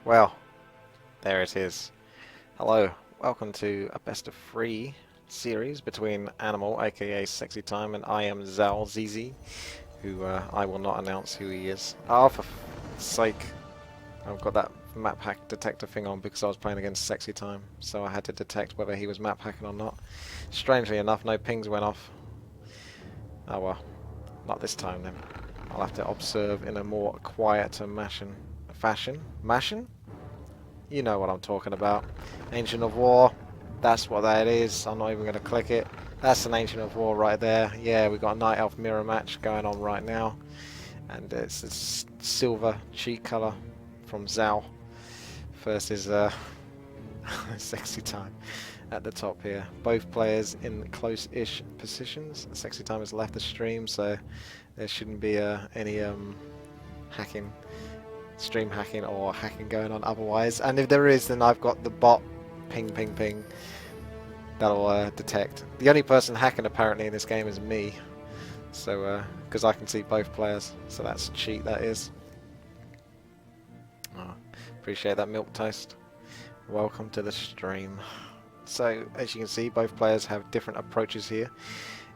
Well, there it is. Hello, welcome to a best of 3 series between Animal, aka Sexytime, and I am Zal ZZ, who I will not announce who he is. Oh, for sake, I've got that map hack detector thing on because I was playing against Sexytime, so I had to detect whether he was map hacking or not. Strangely enough, no pings went off. Oh well, not this time then. I'll have to observe in a more quieter fashion. Mashin? You know what I'm talking about. Ancient of War. That's what that is. I'm not even going to click it. That's an Ancient of War right there. Yeah, we've got a Night Elf mirror match going on right now. And it's this silver cheek colour from Zhou versus Sexytime at the top here. Both players in close-ish positions. Sexytime has left the stream, so there shouldn't be any hacking. Stream hacking or hacking going on otherwise, and if there is, then I've got the bot ping ping ping that'll detect. The only person hacking apparently in this game is me, so because I can see both players, so that's a cheat, that is. Oh, appreciate that, milk toast. Welcome to the stream. So as you can see, both players have different approaches here.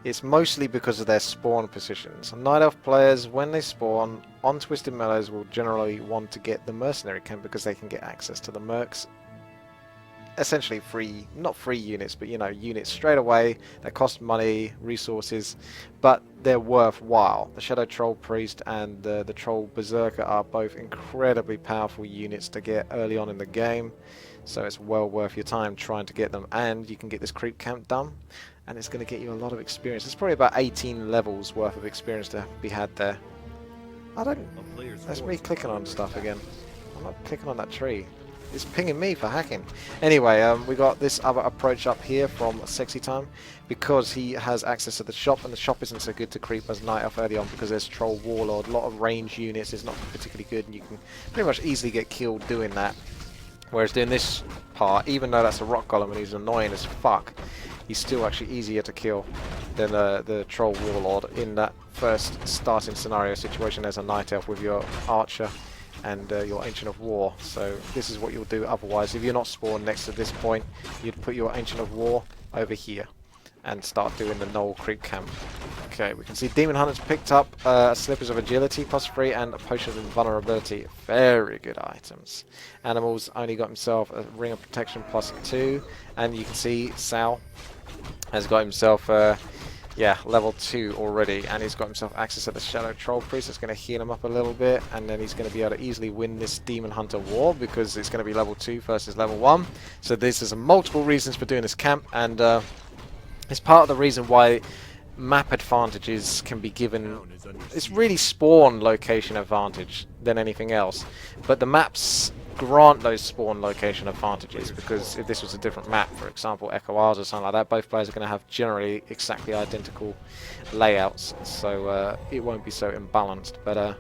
It's mostly because of their spawn positions. Night Elf players, when they spawn on Twisted Meadows, will generally want to get the mercenary camp because they can get access to the mercs. Essentially free, not free units, but you know, units straight away that cost money, resources, but they're worthwhile. The Shadow Troll Priest and the Troll Berserker are both incredibly powerful units to get early on in the game, so it's well worth your time trying to get them, and you can get this creep camp done. And it's going to get you a lot of experience. It's probably about 18 levels worth of experience to be had there. I don't... That's me clicking on stuff again. I'm not clicking on that tree. It's pinging me for hacking. Anyway, we got this other approach up here from Sexytime because he has access to the shop, and the shop isn't so good to creep as Night Elf early on because there's Troll Warlord. A lot of range units is not particularly good, and you can pretty much easily get killed doing that. Whereas doing this part, even though that's a rock golem and he's annoying as fuck, he's still actually easier to kill than the Troll Warlord in that first starting scenario situation as a Night Elf with your Archer and your Ancient of War. So this is what you'll do otherwise. If you're not spawned next to this point, you'd put your Ancient of War over here and start doing the Knoll Creep Camp. Okay, we can see Demon Hunter's picked up Slippers of Agility +3 and a Potion of Invulnerability. Very good items. Animal's only got himself a Ring of Protection +2, and you can see Sal has got himself level 2 already, and he's got himself access to the Shadow Troll Priest. That's going to heal him up a little bit, and then he's going to be able to easily win this Demon Hunter war because it's going to be level 2 versus level 1. So this is multiple reasons for doing this camp, and it's part of the reason why map advantages can be given. It's really spawn location advantage than anything else, but the maps grant those spawn location advantages because if this was a different map, for example Echo Isles or something like that, both players are going to have generally exactly identical layouts, so it won't be so imbalanced. But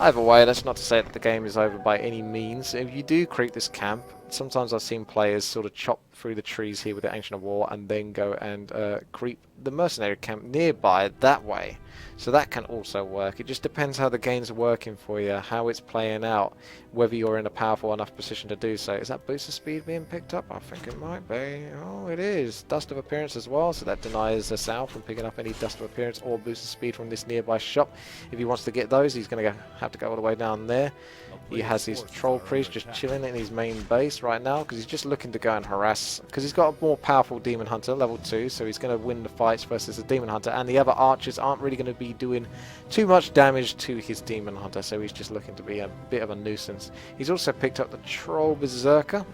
either way, that's not to say that the game is over by any means. If you do creep this camp, sometimes I've seen players sort of chop through the trees here with the Ancient of War and then go and creep the mercenary camp nearby that way. So that can also work. It just depends how the game's working for you, how it's playing out, whether you're in a powerful enough position to do so. Is that boost of speed being picked up? I think it might be. Oh, it is. Dust of Appearance as well, so that denies the South from picking up any Dust of Appearance or boost of speed from this nearby shop. If he wants to get those, he's going to have to go all the way down there. He has his Troll Priest just chilling in his main base right now because he's just looking to go and harass, because he's got a more powerful Demon Hunter, level 2, so he's going to win the fights versus the Demon Hunter, and the other archers aren't really going to be doing too much damage to his Demon Hunter, so he's just looking to be a bit of a nuisance. He's also picked up the Troll Berserker,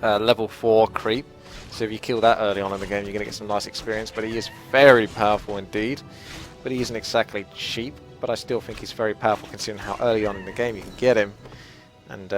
level 4 creep, so if you kill that early on in the game you're going to get some nice experience, but he is very powerful indeed, but he isn't exactly cheap. But I still think he's very powerful considering how early on in the game you can get him. And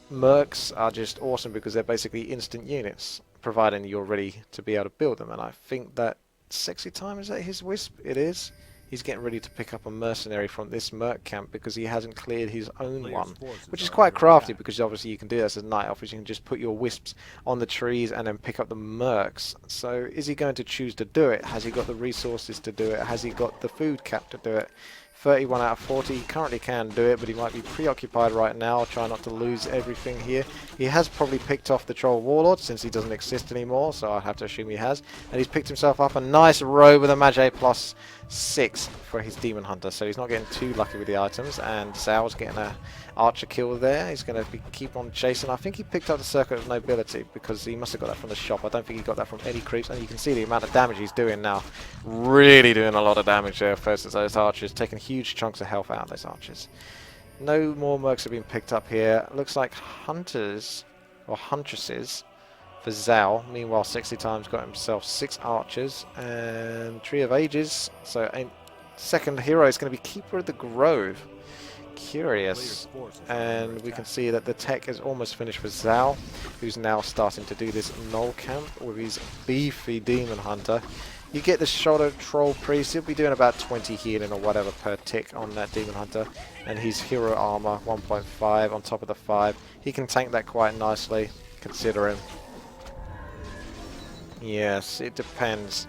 mercs are just awesome because they're basically instant units, providing you're ready to be able to build them. And I think that Sexytime, is that his wisp? It is. He's getting ready to pick up a mercenary from this merc camp because he hasn't cleared his own one, which is quite crafty because obviously you can do this as Night Elf, you can just put your wisps on the trees and then pick up the mercs. So is he going to choose to do it? Has he got the resources to do it? Has he got the food cap to do it? 31 out of 40. He currently can do it, but he might be preoccupied right now. Try not to lose everything here. He has probably picked off the Troll Warlord since he doesn't exist anymore, so I have to assume he has. And he's picked himself up a nice robe with a Magi plus 6 for his Demon Hunter, so he's not getting too lucky with the items. And Zhao's getting a archer kill there. He's going to keep on chasing. I think he picked up the Circuit of Nobility because he must have got that from the shop. I don't think he got that from any creeps, and you can see the amount of damage he's doing now. Really doing a lot of damage there versus those archers, taking huge chunks of health out of those archers. No more mercs have been picked up here. Looks like hunters or huntresses for Zhao. Meanwhile, Sexytime's got himself 6 archers and Tree of Ages. So second hero is going to be Keeper of the Grove. Curious. And we can see that the tech is almost finished for Zhao, who's now starting to do this null camp with his beefy Demon Hunter. You get the Shoulder Troll Priest. He'll be doing about 20 healing or whatever per tick on that Demon Hunter. And his hero armor, 1.5 on top of the 5. He can tank that quite nicely, considering. Yes, it depends.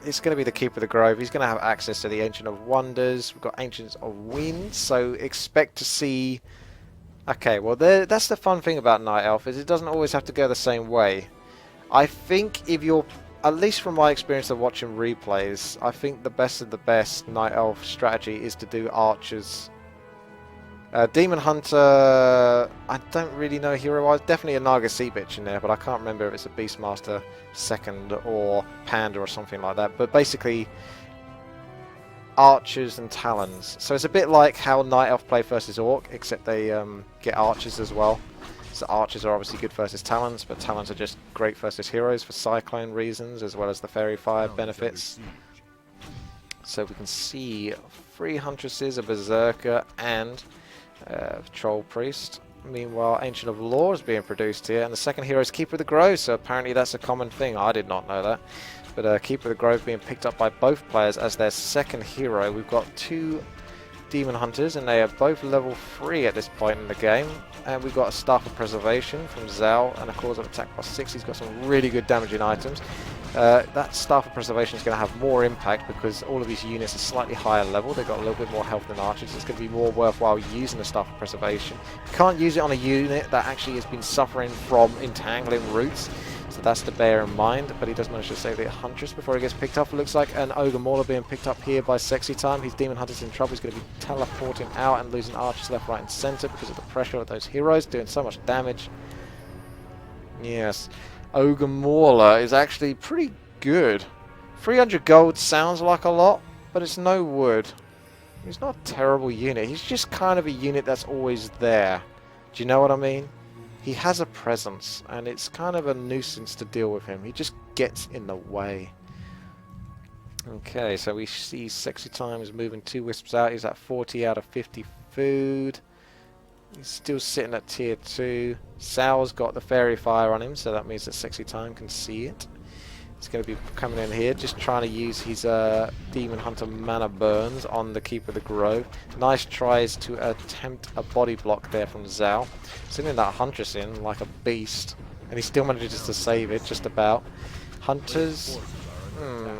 It's going to be the Keeper of the Grove. He's going to have access to the Ancient of Wonders. We've got Ancients of Wind, so expect to see... Okay, well, that's the fun thing about Night Elf, is it doesn't always have to go the same way. I think if you're... At least from my experience of watching replays, I think the best of the best Night Elf strategy is to do archers. Demon Hunter, I don't really know hero-wise. Definitely a Naga Sea Bitch in there, but I can't remember if it's a Beastmaster second or Panda or something like that. But basically, archers and talons. So it's a bit like how Night Elf play versus Orc, except they get archers as well. So archers are obviously good versus talons, but talons are just great versus heroes for cyclone reasons, as well as the fairy fire benefits. So we can see 3 huntresses, a berserker, and Troll Priest. Meanwhile, Ancient of Law is being produced here, and the second hero is Keeper of the Grove, so apparently that's a common thing. I did not know that. But Keeper of the Grove being picked up by both players as their second hero. We've got 2 Demon Hunters, and they are both level 3 at this point in the game. And we've got a Staff of Preservation from Zhao, and a Cause of Attack plus 6. He's got some really good damaging items. That Staff of Preservation is going to have more impact because all of these units are slightly higher level. They've got a little bit more health than archers. It's going to be more worthwhile using the Staff of Preservation. You can't use it on a unit that actually has been suffering from entangling roots, so that's to bear in mind. But he does manage to save the Huntress before he gets picked up. It looks like an Ogre Mauler being picked up here by Sexytime. His Demon Hunter's in trouble. He's going to be teleporting out and losing archers left, right and centre because of the pressure of those heroes doing so much damage. Yes. Ogre Mauler is actually pretty good. 300 gold sounds like a lot, but it's no wood. He's not a terrible unit. He's just kind of a unit that's always there. Do you know what I mean? He has a presence, and it's kind of a nuisance to deal with him. He just gets in the way. Okay, so we see Sexytime is moving 2 wisps out. He's at 40 out of 50 food. He's still sitting at tier 2. Zhao's got the fairy fire on him, so that means that Sexytime can see it. He's going to be coming in here, just trying to use his Demon Hunter mana burns on the Keeper of the Grove. Nice tries to attempt a body block there from Zhao. Sending that Huntress in like a beast, and he still manages to save it, just about. Hunters...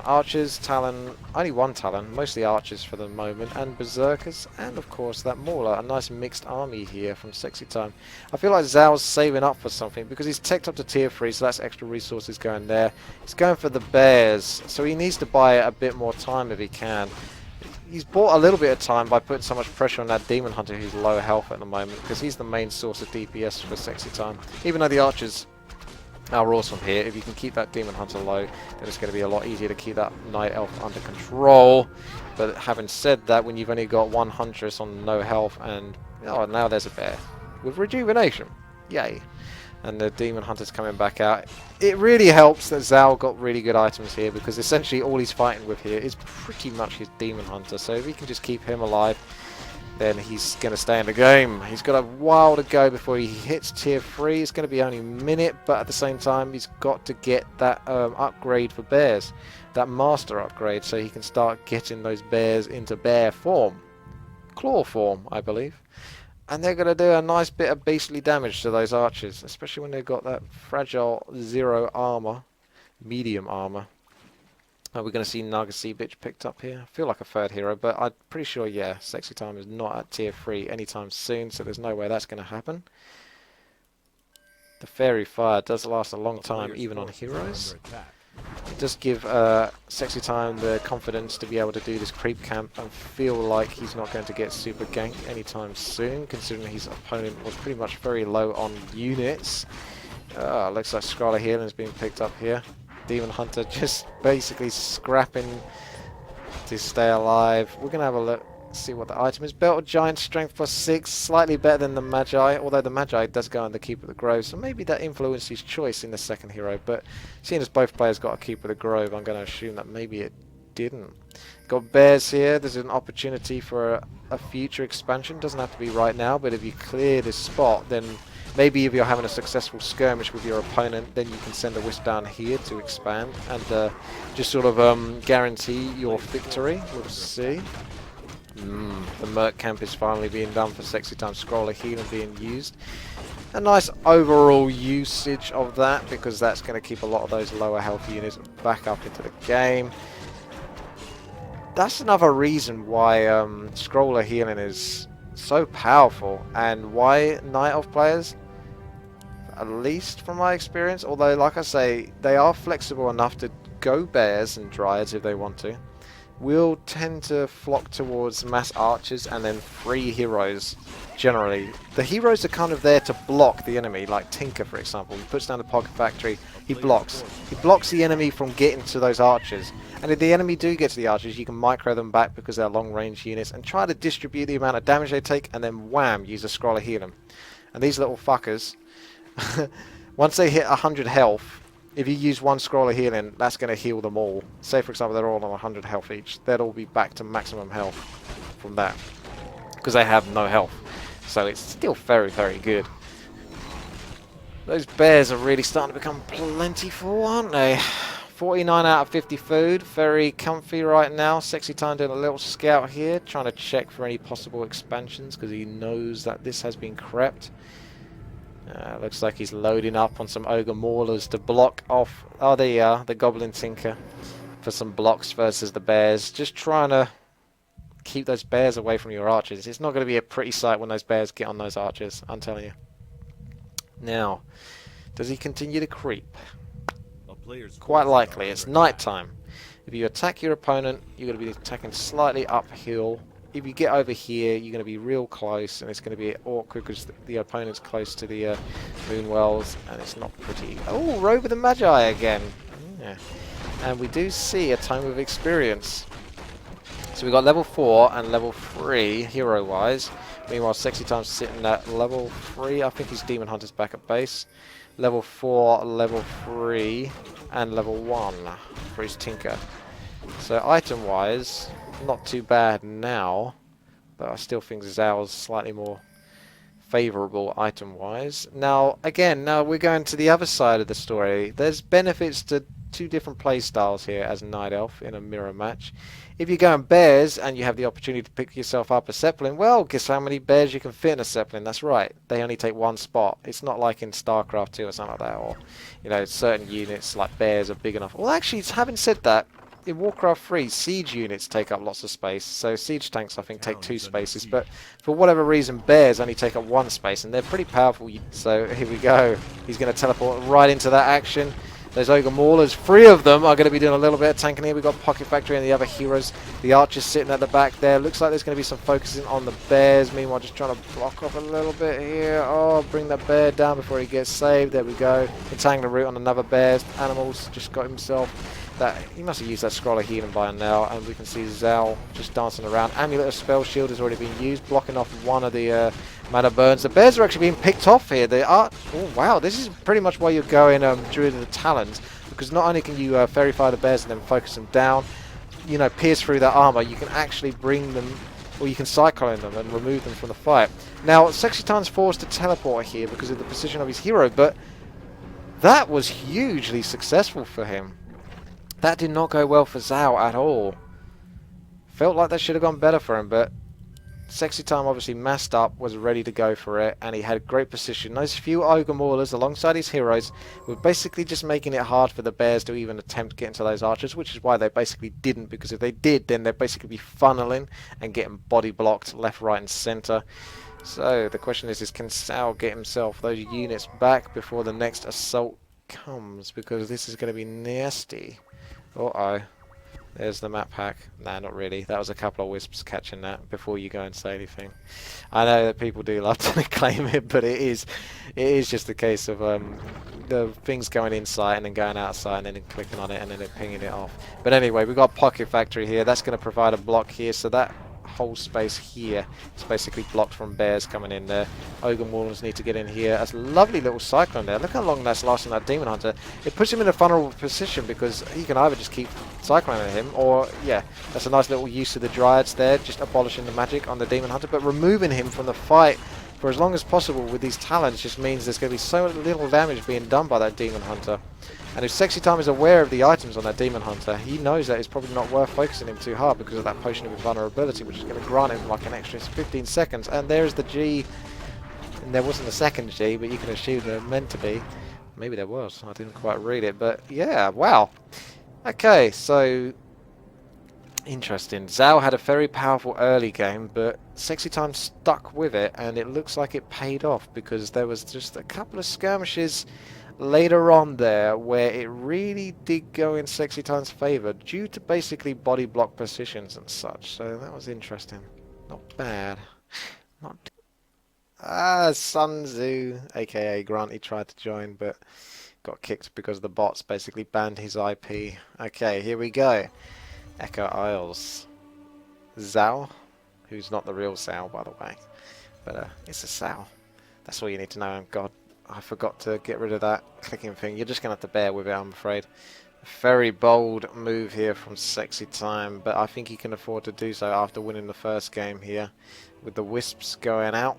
Archers, Talon, only 1 Talon, mostly Archers for the moment, and Berserkers, and of course that Mauler, a nice mixed army here from Sexytime. I feel like Zhao's saving up for something, because he's teched up to tier 3, so that's extra resources going there. He's going for the bears, so he needs to buy a bit more time if he can. He's bought a little bit of time by putting so much pressure on that Demon Hunter who's low health at the moment, because he's the main source of DPS for Sexytime, even though the Archers are awesome here. If you can keep that Demon Hunter low, then it's going to be a lot easier to keep that Night Elf under control. But having said that, when you've only got 1 Huntress on no health, and oh, now there's a bear with rejuvenation, yay! And the Demon Hunter's coming back out. It really helps that Zhao got really good items here, because essentially all he's fighting with here is pretty much his Demon Hunter. So if he can just keep him alive, then he's going to stay in the game. He's got a while to go before he hits tier 3. It's going to be only a minute, but at the same time he's got to get that upgrade for bears, that master upgrade, so he can start getting those bears into bear form, claw form, I believe. And they're going to do a nice bit of beastly damage to those archers, especially when they've got that fragile 0 armor, medium armor. Are we going to see Naga Sea Bitch picked up here? I feel like a third hero, but I'm pretty sure, yeah, Sexytime is not at tier 3 anytime soon, so there's no way that's going to happen. The Fairy Fire does last a long time, even on heroes. It does give Sexytime the confidence to be able to do this creep camp and feel like he's not going to get super ganked anytime soon, considering his opponent was pretty much very low on units. Looks like Scholar Healing's being picked up here. Demon Hunter just basically scrapping to stay alive. We're going to have a look, see what the item is. Belt of Giant, Strength +6, slightly better than the Magi, although the Magi does go on the Keep of the Grove, so maybe that influenced his choice in the second hero, but seeing as both players got a Keep of the Grove, I'm going to assume that maybe it didn't. Got bears here. There's an opportunity for a future expansion. Doesn't have to be right now, but if you clear this spot, then maybe if you're having a successful skirmish with your opponent, then you can send a wisp down here to expand and just sort of guarantee your victory. We'll see. The Merc Camp is finally being done for Sexytime. Scroller Healing being used. A nice overall usage of that, because that's going to keep a lot of those lower health units back up into the game. That's another reason why Scroller Healing is so powerful, and why Night Elf players, at least from my experience, although like I say, they are flexible enough to go bears and dryads if they want to, will tend to flock towards mass archers and then free heroes generally. The heroes are kind of there to block the enemy, like Tinker for example. He puts down the Pocket Factory, he blocks. He blocks the enemy from getting to those archers. And if the enemy do get to the archers, you can micro them back because they're long range units and try to distribute the amount of damage they take and then wham, use a scroll to heal them. And these little fuckers, once they hit 100 health, if you use one scroll of healing, that's going to heal them all. Say for example they're all on 100 health each, they'll all be back to maximum health from that, because they have no health. So it's still very, very good. Those bears are really starting to become plentiful, aren't they? 49 out of 50 food, very comfy right now. Sexytime doing a little scout here, trying to check for any possible expansions, because he knows that this has been crept. Looks like he's loading up on some Ogre Maulers to block off, oh there you are, the Goblin Tinker, for some blocks versus the bears. Just trying to keep those bears away from your archers. It's not going to be a pretty sight when those bears get on those archers, I'm telling you. Now, does he continue to creep? Quite likely. It's night time. If you attack your opponent, you're going to be attacking slightly uphill. If you get over here, you're going to be real close, and it's going to be awkward because the opponent's close to the Moonwells, and it's not pretty. Oh, Robe of the Magi again. Yeah. And we do see a Tome of Experience. So we've got level 4 and level 3, hero-wise. Meanwhile, Sexytime's sitting at level 3. I think his Demon Hunter's back at base. Level 4, level 3, and level 1 for his Tinker. So item-wise, not too bad now, but I still think Zhao's slightly more favourable item-wise. Now, again, now we're going to the other side of the story. There's benefits to two different playstyles here as Night Elf in a mirror match. If you're going bears and you have the opportunity to pick yourself up a Zeppelin, well, guess how many bears you can fit in a Zeppelin? That's right, they only take one spot. It's not like in StarCraft 2 or something like that, or, you know, certain units like bears are big enough. Well, actually, having said that, in Warcraft 3, siege units take up lots of space, so siege tanks I think take 2 spaces, but for whatever reason bears only take up 1 space, and they're pretty powerful. So here we go, he's going to teleport right into that action. Those Ogre Maulers, 3 of them are going to be doing a little bit of tanking here. We've got Pocket Factory and the other heroes. The archers sitting at the back there. Looks like there's going to be some focusing on the bears. Meanwhile, just trying to block off a little bit here. Oh, bring that bear down before he gets saved. There we go. Entangle the route on another bear. Animals just got himself. He must have used that scroll of healing by now, and we can see Zhao just dancing around. Amulet of Spell Shield has already been used, blocking off one of the mana burns. The bears are actually being picked off here. They are. Oh wow, this is pretty much why you're going Druid of the Talons, because not only can you Fairy Fire the bears and then focus them down, you know, pierce through their armor, you can actually bring them, or you can cyclone them and remove them from the fight. Now, Sexytime's forced to teleport here because of the position of his hero, but that was hugely successful for him. That did not go well for Zhao at all. Felt like that should have gone better for him, but Sexytime obviously masked up, was ready to go for it, and he had great position. Those few Ogre Maulers alongside his heroes were basically just making it hard for the bears to even attempt to get into those archers, which is why they basically didn't, because if they did, then they'd basically be funneling and getting body blocked left, right and centre. So the question is can Sal get himself those units back before the next assault comes, because this is going to be nasty. Uh-oh. There's the map hack. Nah, not really. That was a couple of wisps catching that before you go and say anything. I know that people do love to claim it, but it is just a case of the things going inside and then going outside and then clicking on it and then it pinging it off. But anyway, we've got Pocket Factory here. That's going to provide a block here, so that whole space here is basically blocked from bears coming in there. Ogre Maulers need to get in here. That's a lovely little cyclone there. Look how long that's lasting, that Demon Hunter. It puts him in a vulnerable position because he can either just keep cycloning him or, yeah, that's a nice little use of the Dryads there, just abolishing the magic on the Demon Hunter, but removing him from the fight for as long as possible with these talents just means there's going to be so little damage being done by that Demon Hunter. And if Sexytime is aware of the items on that Demon Hunter, he knows that it's probably not worth focusing him too hard because of that Potion of Invulnerability, which is going to grant him like an extra 15 seconds. And there's the G. And there wasn't a second G, but you can assume there meant to be. Maybe there was. I didn't quite read it. But yeah, wow. Okay, so interesting. Zhao had a very powerful early game, but Sexytime stuck with it, and it looks like it paid off because there was just a couple of skirmishes later on there where it really did go in Sexytime's favour due to basically body block positions and such. So that was interesting. Not bad. Not Sun Tzu, aka Grant, he tried to join but got kicked because the bots basically banned his IP. Okay, here we go. Echo Isles. Zhao, who's not the real Zhao by the way, but it's a Zhao. That's all you need to know. God, I forgot to get rid of that clicking thing. You're just going to have to bear with it, I'm afraid. Very bold move here from Sexytime, but I think he can afford to do so after winning the first game here with the wisps going out.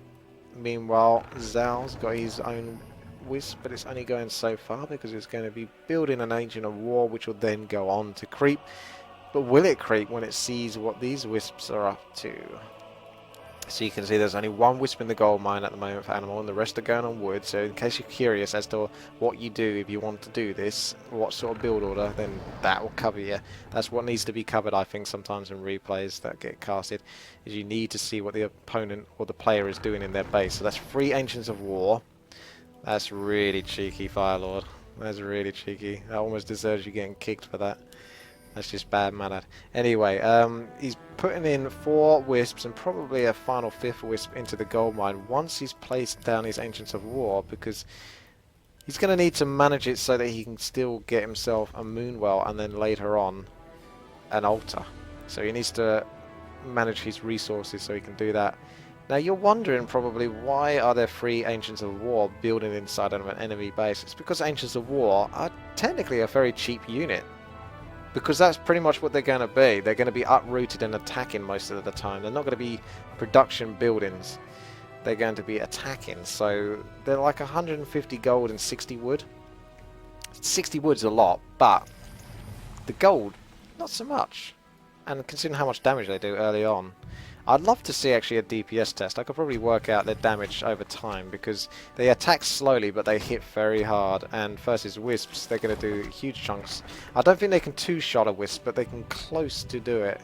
Meanwhile, Zhao's got his own wisp, but it's only going so far because it's going to be building an Agent of War, which will then go on to creep. But will it creep when it sees what these wisps are up to? So you can see there's only one wisp in the gold mine at the moment for animal, and the rest are going on wood. So in case you're curious as to what you do if you want to do this, what sort of build order, then that will cover you. That's what needs to be covered, I think, sometimes in replays that get casted, is you need to see what the opponent or the player is doing in their base. So that's 3 Ancients of War. That's really cheeky, Firelord. That's really cheeky. That almost deserves you getting kicked for that. That's just bad manner. Anyway, he's putting in 4 wisps and probably a final 5th wisp into the gold mine once he's placed down his Ancients of War, because he's going to need to manage it so that he can still get himself a Moonwell and then later on an altar. So he needs to manage his resources so he can do that. Now you're wondering probably, why are there 3 Ancients of War building inside of an enemy base? It's because Ancients of War are technically a very cheap unit. Because that's pretty much what they're going to be. They're going to be uprooted and attacking most of the time. They're not going to be production buildings. They're going to be attacking. So they're like 150 gold and 60 wood. 60 wood's a lot, but the gold, not so much. And considering how much damage they do early on, I'd love to see actually a DPS test. I could probably work out their damage over time because they attack slowly but they hit very hard, and versus wisps they're going to do huge chunks. I don't think they can 2-shot a wisp, but they can close to do it.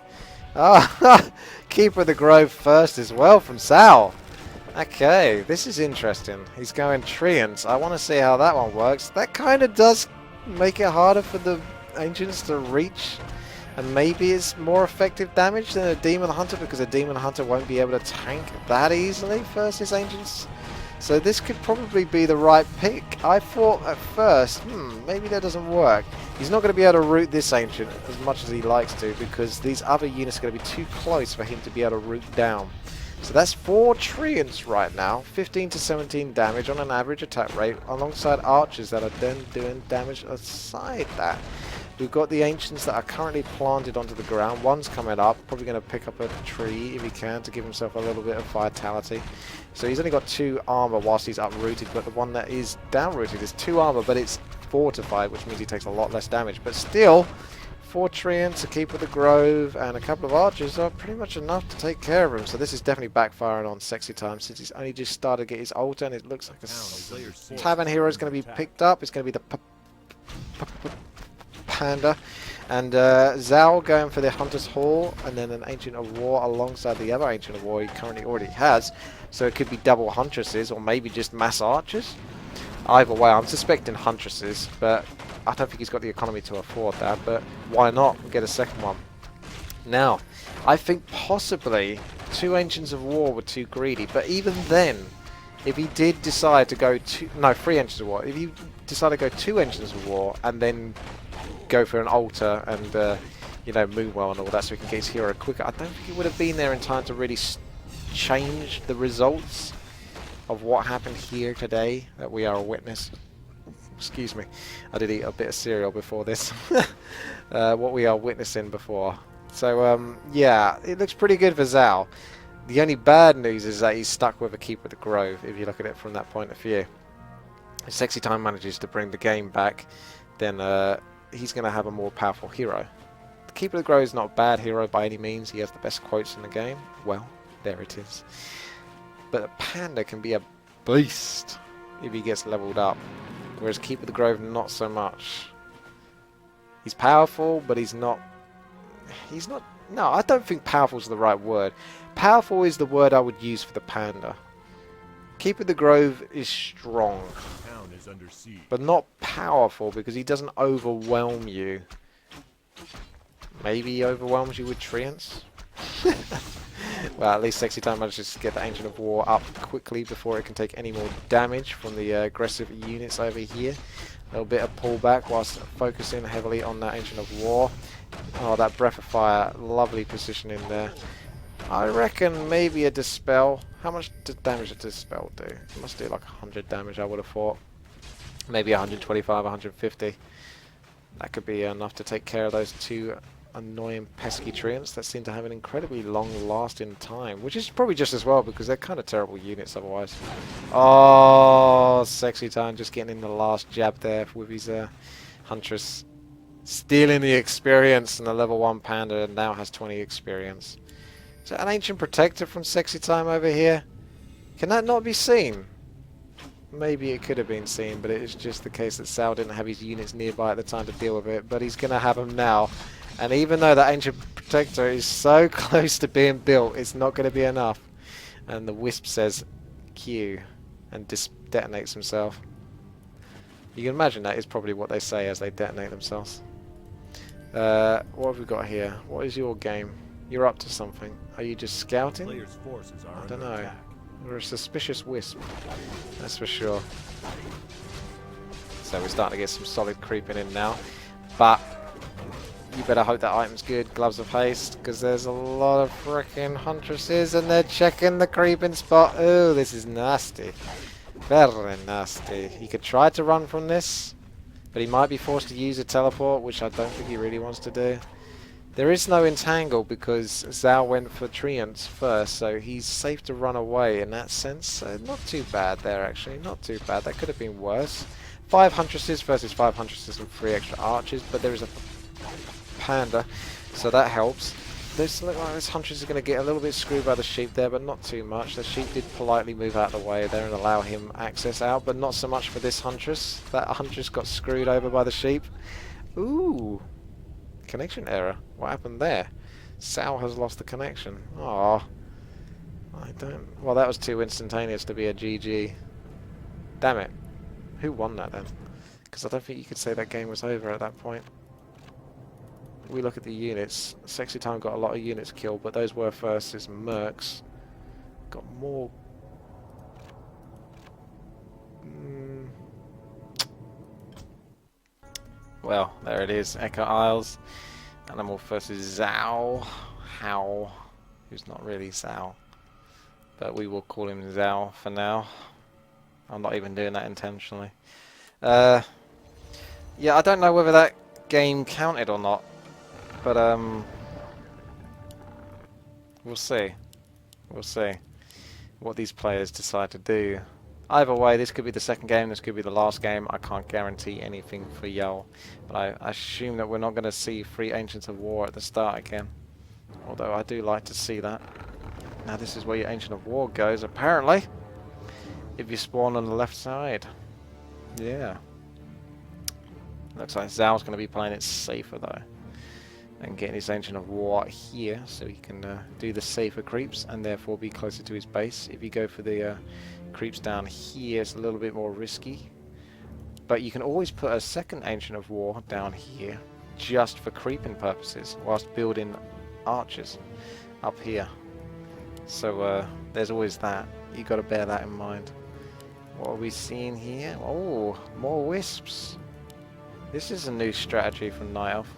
Ah, Keeper of the Grove first as well from Sal. Okay, this is interesting. He's going Treants. I want to see how that one works. That kind of does make it harder for the Ancients to reach. And maybe it's more effective damage than a Demon Hunter, because a Demon Hunter won't be able to tank that easily versus Ancients. So this could probably be the right pick. I thought at first, maybe that doesn't work. He's not going to be able to root this Ancient as much as he likes to, because these other units are going to be too close for him to be able to root down. So that's 4 Treants right now, 15 to 17 damage on an average attack rate, alongside archers that are then doing damage aside that. We've got the Ancients that are currently planted onto the ground. One's coming up, probably going to pick up a tree if he can to give himself a little bit of vitality. So he's only got 2 armor whilst he's uprooted, but the one that is downrooted is 2 armor, but it's fortified, which means he takes a lot less damage. But still, 4 treants, a keep of the grove, and a couple of archers are pretty much enough to take care of him. So this is definitely backfiring on Sexytime since he's only just started to get his altar, and it looks like a tavern hero is going to be picked up. It's going to be the Panda. And Zhou going for the Hunter's Hall, and then an Ancient of War alongside the other Ancient of War he currently already has. So it could be double Huntresses, or maybe just mass archers. Either way, I'm suspecting Huntresses, but I don't think he's got the economy to afford that, but why not get a second one? Now, I think possibly 2 Ancients of War were too greedy, but even then, if he did decide to go 3 Ancients of War, if he decided to go 2 Ancients of War, and then go for an altar and, you know, move well and all that so he can get his hero quicker, I don't think he would have been there in time to really change the results of what happened here today that we are a witness. Excuse me, I did eat a bit of cereal before this. What we are witnessing before. So yeah, it looks pretty good for Zhou. The only bad news is that he's stuck with a Keeper of the Grove, if you look at it from that point of view. If Sexytime manages to bring the game back, then he's going to have a more powerful hero. The Keeper of the Grove is not a bad hero by any means. He has the best quotes in the game. Well, there it is. But a Panda can be a beast if he gets leveled up. Whereas Keeper of the Grove, not so much. He's powerful, but he's not... No, I don't think powerful is the right word. Powerful is the word I would use for the Panda. Keeper of the Grove is strong, but not powerful because he doesn't overwhelm you. Maybe he overwhelms you with treants? Well, at least Sexytime manages to get the Ancient of War up quickly before it can take any more damage from the aggressive units over here. A little bit of pullback whilst focusing heavily on that Ancient of War. Oh, that Breath of Fire, lovely positioning there. I reckon maybe a Dispel. How much damage does Dispel do? It must do like 100 damage, I would have thought. Maybe 125, 150. That could be enough to take care of those 2 annoying pesky treants that seem to have an incredibly long lasting time, which is probably just as well because they're kind of terrible units otherwise. Oh, Sexytime just getting in the last jab there with his Huntress, stealing the experience, and the level 1 Panda now has 20 experience. So an Ancient Protector from Sexytime over here, can that not be seen? Maybe it could have been seen, but it is just the case that Zhou didn't have his units nearby at the time to deal with it, but he's going to have them now. And even though that Ancient Protector is so close to being built, it's not going to be enough. And the Wisp says Q and detonates himself. You can imagine that is probably what they say as they detonate themselves. What have we got here? What is your game? You're up to something. Are you just scouting? I don't know. You're a suspicious Wisp, that's for sure. So we're starting to get some solid creeping in now. But you better hope that item's good. Gloves of Haste, because there's a lot of frickin' Huntresses and they're checking the creeping spot. Oh, this is nasty. Very nasty. He could try to run from this, but he might be forced to use a teleport, which I don't think he really wants to do. There is no entangle because Zhou went for treants first, so he's safe to run away in that sense. So not too bad there, actually. Not too bad. That could have been worse. 5 Huntresses versus 5 Huntresses and 3 extra archers, but there is a Panda, so that helps. This looks like this Huntress is going to get a little bit screwed by the sheep there, but not too much. The sheep did politely move out of the way there and allow him access out, but not so much for this Huntress. That Huntress got screwed over by the sheep. Ooh. Connection error. What happened there? Zhou has lost the connection. Oh, I don't... Well, that was too instantaneous to be a GG. Damn it. Who won that then? Because I don't think you could say that game was over at that point. We look at the units. Sexytime got a lot of units killed, but those were first is Mercs. Got more... Well, there it is. Echo Isles. Animal versus Zhou. How? Who's not really Zhou. But we will call him Zhou for now. I'm not even doing that intentionally. Yeah, I don't know whether that game counted or not. But, we'll see. We'll see what these players decide to do. Either way, this could be the second game, this could be the last game. I can't guarantee anything for Yell, but I assume that we're not going to see 3 Ancients of War at the start again. Although I do like to see that. Now this is where your Ancient of War goes, apparently. If you spawn on the left side. Yeah. Looks like Zhao's going to be playing it safer though. And getting his Ancient of War here, so he can do the safer creeps and therefore be closer to his base. If you go for the creeps down here, it's a little bit more risky. But you can always put a second Ancient of War down here, just for creeping purposes, whilst building archers up here. So there's always that. You got to bear that in mind. What are we seeing here? Oh, more wisps. This is a new strategy from Night Elf.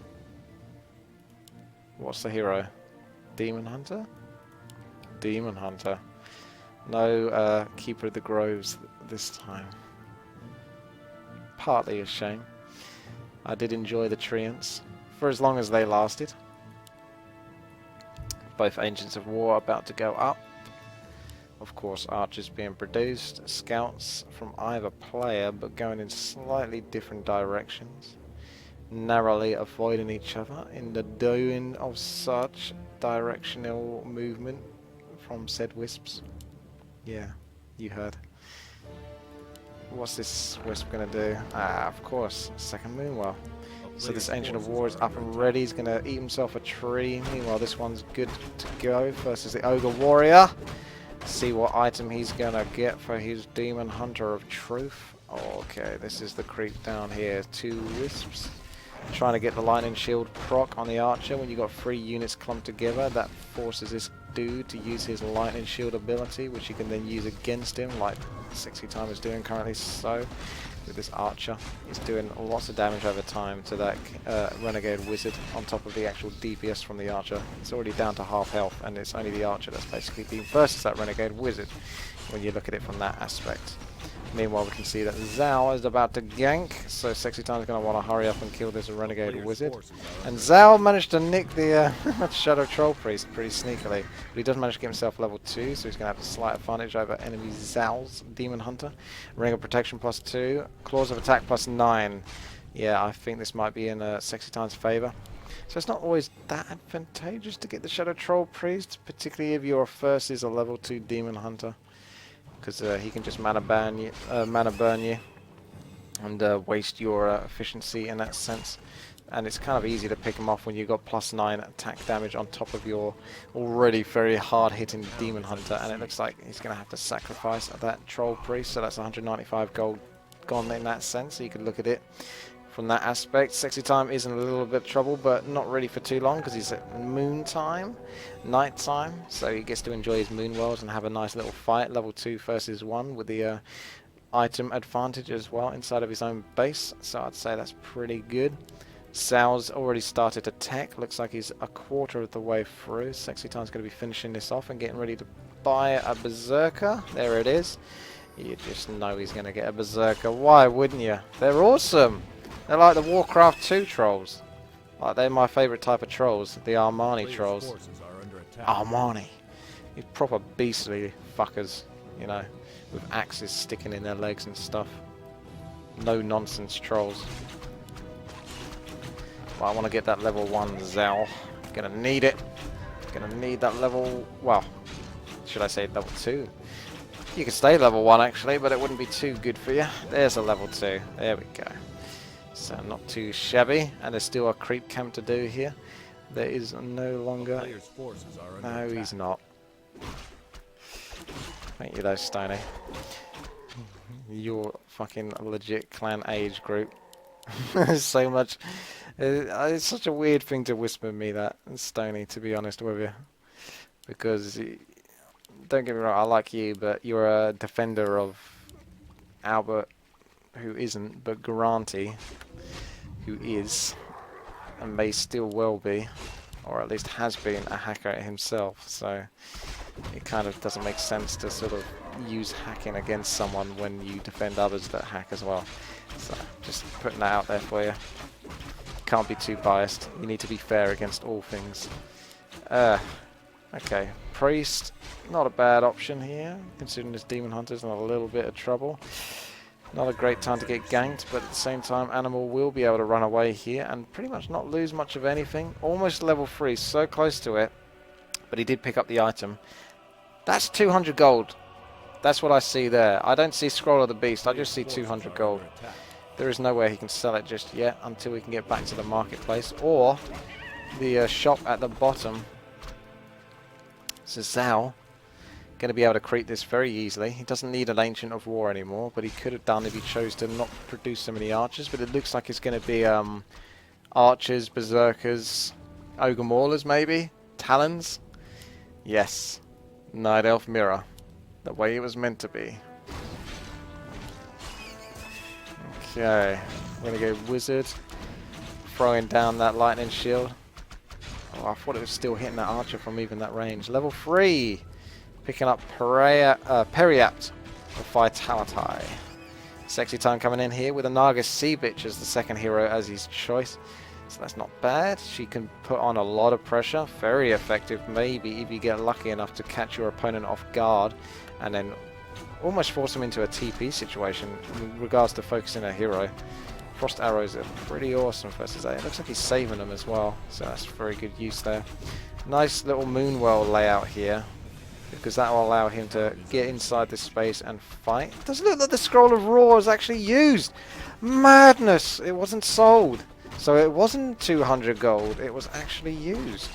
What's the hero? Demon Hunter? Demon Hunter. No Keeper of the Groves this time. Partly a shame. I did enjoy the treants for as long as they lasted. Both Ancients of War about to go up. Of course, archers being produced, scouts from either player but going in slightly different directions, narrowly avoiding each other in the doing of such directional movement from said wisps. Yeah, you heard. What's this wisp gonna do? Ah, of course, second Moonwell. So this Ancient of War is up and ready. He's gonna eat himself a tree. Meanwhile, this one's good to go versus the Ogre Warrior. See what item he's gonna get for his Demon Hunter of Truth. Okay, this is the creep down here. 2 wisps. Trying to get the Lightning Shield proc on the Archer. When you got 3 units clumped together, that forces this dude to use his Lightning Shield ability, which he can then use against him, like Sexytime is doing currently. So, with this Archer, he's doing lots of damage over time to that Renegade Wizard on top of the actual DPS from the Archer. It's already down to half health, and it's only the Archer that's basically being versus that Renegade Wizard when you look at it from that aspect. Meanwhile, we can see that Zhao is about to gank, so Sexytime is going to want to hurry up and kill this Renegade Wizard. And Zhao managed to nick the Shadow Troll Priest pretty sneakily, but he does manage to get himself level 2, so he's going to have a slight advantage over enemy Zhao's Demon Hunter. Ring of Protection +2, Claws of Attack +9. Yeah, I think this might be in Sexytime's favour. So it's not always that advantageous to get the Shadow Troll Priest, particularly if your first is a level 2 Demon Hunter. Because he can just mana burn you, and waste your efficiency in that sense. And it's kind of easy to pick him off when you've got +9 attack damage on top of your already very hard-hitting Demon Hunter. And it looks like he's going to have to sacrifice that Troll Priest, so that's 195 gold gone in that sense. So you could look at it from that aspect. Sexytime is in a little bit of trouble, but not really for too long because he's at moon time, night time, so he gets to enjoy his moon wells and have a nice little fight, level 2 versus 1 with the item advantage as well inside of his own base, so I'd say that's pretty good. Zhao's already started to tech, looks like he's a quarter of the way through. Sexytime's going to be finishing this off and getting ready to buy a Berserker. There it is. You just know he's going to get a Berserker. Why wouldn't you? They're awesome! They're like the Warcraft 2 trolls. Like, they're my favourite type of trolls, the Armani trolls. Armani. You proper beastly fuckers, you know, with axes sticking in their legs and stuff. No nonsense trolls. Well, I want to get that level 1 Zhao. Gonna need it. Gonna need that level, well, should I say level 2? You could stay level 1 actually, but it wouldn't be too good for you. There's a level 2. There we go. So not too shabby, and there's still a creep camp to do here. There is no longer... No, he's not. Thank you though, Stoney. You're fucking legit clan age group. So much... it's such a weird thing to whisper me that, Stoney, to be honest with you. Because, don't get me wrong, I like you, but you're a defender of Albert, who isn't, but Garanti, who is, and may still well be, or at least has been, a hacker himself. So it kind of doesn't make sense to sort of use hacking against someone when you defend others that hack as well. So just putting that out there for you. Can't be too biased. You need to be fair against all things. Okay, Priest, not a bad option here, considering this Demon Hunter's in a little bit of trouble. Not a great time to get ganked, but at the same time, Animal will be able to run away here and pretty much not lose much of anything. Almost level 3, so close to it, but he did pick up the item. That's 200 gold. That's what I see there. I don't see Scroll of the Beast, I just see 200 gold. There is no way he can sell it just yet until we can get back to the marketplace or the shop at the bottom. So FakeZhou going to be able to create this very easily. He doesn't need an Ancient of War anymore, but he could have done if he chose to not produce so many archers. But it looks like it's going to be archers, berserkers, ogre maulers maybe, talons. Yes, Night Elf Mirror, the way it was meant to be. Okay, we're going to go Wizard, throwing down that lightning shield. Oh, I thought it was still hitting that archer from even that range. Level 3, picking up Periapt for Vitality. Sexytime coming in here with a Naga Sea Bitch as the second hero as his choice. So that's not bad. She can put on a lot of pressure. Very effective, maybe if you get lucky enough to catch your opponent off guard and then almost force him into a TP situation in regards to focusing a hero. Frost arrows are pretty awesome versus A. It looks like he's saving them as well, so that's very good use there. Nice little Moonwell layout here, because that will allow him to get inside this space and fight. It doesn't look like the Scroll of Roar is actually used. Madness! It wasn't sold. So it wasn't 200 gold, it was actually used.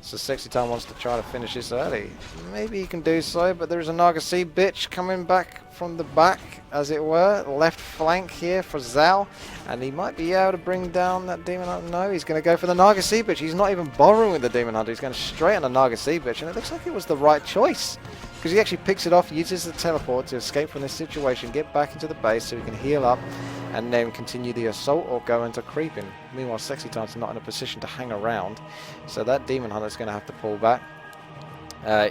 So Sexytime wants to try to finish this early. Maybe he can do so, but there is a Naga Sea Bitch coming back from the back, as it were. Left flank here for FakeZhou, and he might be able to bring down that Demon Hunter. No, he's going to go for the Naga Sea Bitch. He's not even borrowing the Demon Hunter, he's going straight on the Naga Sea Bitch, and it looks like it was the right choice. Because he actually picks it off, uses the teleport to escape from this situation, get back into the base so he can heal up, and then continue the assault or go into creeping. Meanwhile, Sexytime's not in a position to hang around, so that Demon Hunter's going to have to pull back.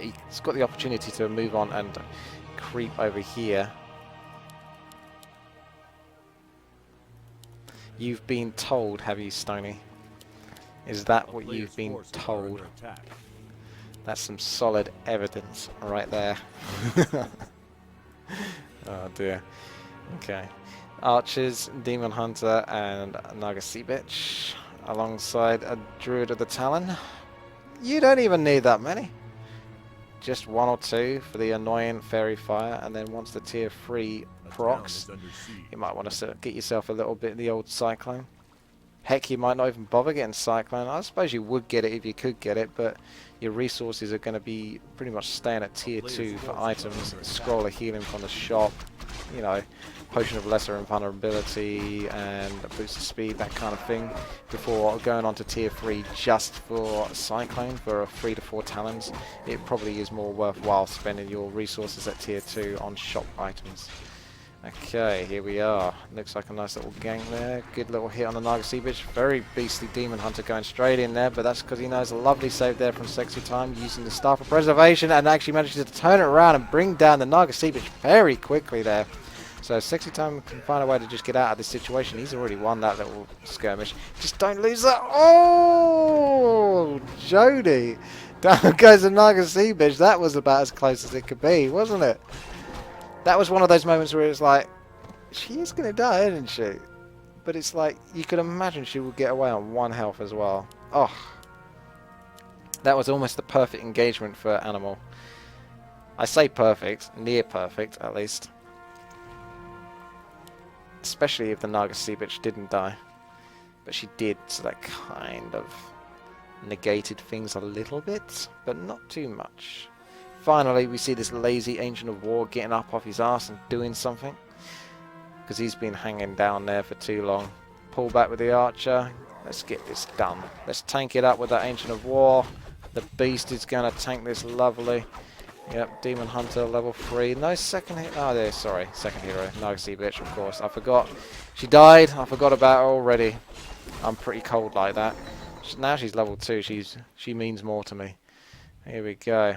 He's got the opportunity to move on and creep over here. You've been told, have you, Stony? Is that what you've been told? That's some solid evidence right there. Oh dear. Okay. Archers, Demon Hunter, and Naga Sea Bitch alongside a Druid of the Talon. You don't even need that many. Just 1 or 2 for the annoying Fairy Fire, and then once the tier 3 procs, you might want to get yourself a little bit of the old Cyclone. Heck, you might not even bother getting Cyclone. I suppose you would get it if you could get it, but your resources are going to be pretty much staying at tier 2 for items, Scroll of Healing from the shop, you know, Potion of Lesser Invulnerability and a boost of speed, that kind of thing, before going on to tier 3 just for Cyclone for 3 to 4 talons. It probably is more worthwhile spending your resources at tier 2 on shop items. Okay, here we are. Looks like a nice little gank there. Good little hit on the Naga Sea Bitch. Very beastly Demon Hunter going straight in there, but that's because he knows a lovely save there from Sexytime using the Staff of Preservation and actually manages to turn it around and bring down the Naga Sea Bitch very quickly there. So Sexytime can find a way to just get out of this situation. He's already won that little skirmish. Just don't lose that. Oh, Jody. Down goes the Naga Sea Bitch. That was about as close as it could be, wasn't it? That was one of those moments where it's like, she is going to die, isn't she? But it's like, you could imagine she would get away on 1 health as well. Oh. That was almost the perfect engagement for Animal. I say perfect, near perfect at least. Especially if the Naga Sea Bitch didn't die. But she did, so that kind of negated things a little bit, but not too much. Finally, we see this lazy Ancient of War getting up off his ass and doing something. Because he's been hanging down there for too long. Pull back with the Archer. Let's get this done. Let's tank it up with that Ancient of War. The Beast is going to tank this lovely. Yep, Demon Hunter level 3. No second hero. Oh, there, sorry. Second hero. Naga Sea Bitch, of course. I forgot. She died. I forgot about her already. I'm pretty cold like that. Now she's level 2. She means more to me. Here we go.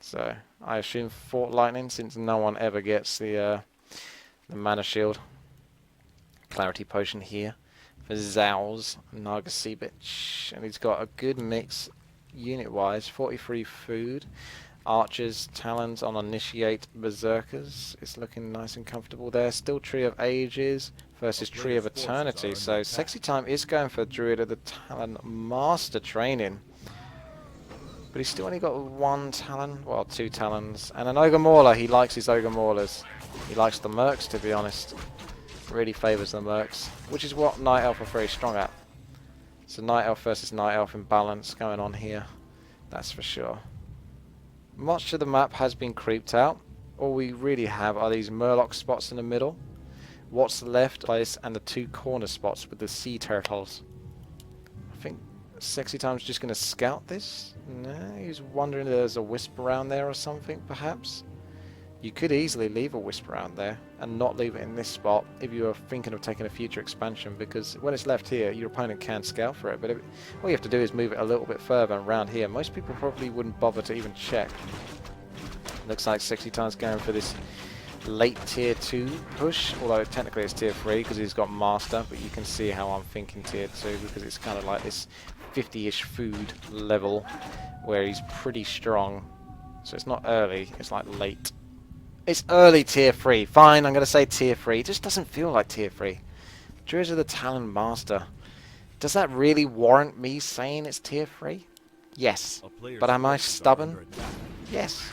So, I assume Fort Lightning, since no one ever gets the Mana Shield. Clarity Potion here for FakeZhou's Naga Sea Bitch. And he's got a good mix unit-wise. 43 food. Archers, talons on initiate berserkers. It's looking nice and comfortable there. Still Tree of Ages versus Tree of Eternity. So Sexytime is going for Druid of the Talon Master training. But he's still only got one talon, well, two talons, and an Ogre Mauler. He likes his Ogre Maulers. He likes the Mercs, to be honest. Really favours the Mercs, which is what Night Elf are very strong at. So Night Elf versus Night Elf imbalance going on here, that's for sure. Much of the map has been creeped out. All we really have are these Murloc spots in the middle, what's left place, and the two corner spots with the sea turtles. I think Sexytime's just going to scout this. No, he's wondering if there's a wisp around there or something, perhaps. You could easily leave a wisp around there and not leave it in this spot if you are thinking of taking a future expansion, because when it's left here, your opponent can scout for it, but all you have to do is move it a little bit further around here. Most people probably wouldn't bother to even check. Looks like Sexytime's going for this late tier 2 push, although technically it's tier 3 because he's got master, but you can see how I'm thinking tier 2 because it's kind of like this 50-ish food level where he's pretty strong. So it's not early, it's like late. It's early tier 3. Fine, I'm going to say tier 3. It just doesn't feel like tier 3. Druids of the Talon Master. Does that really warrant me saying it's tier 3? Yes. But am I stubborn? Yes.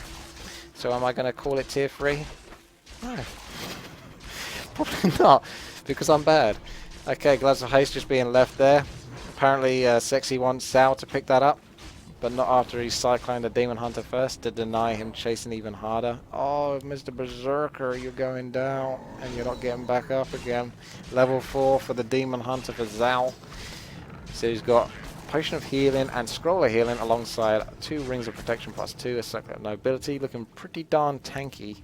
So am I going to call it tier 3? No. Probably not, because I'm bad. Okay, Glads of Haste just being left there. Apparently Sexy wants Sal to pick that up, but not after he cycloned the Demon Hunter first to deny him chasing even harder. Oh, Mr. Berserker, you're going down, and you're not getting back up again. Level 4 for the Demon Hunter for Zal. So he's got Potion of Healing and Scroll of Healing alongside 2 Rings of Protection +2, a Circle of Nobility, looking pretty darn tanky.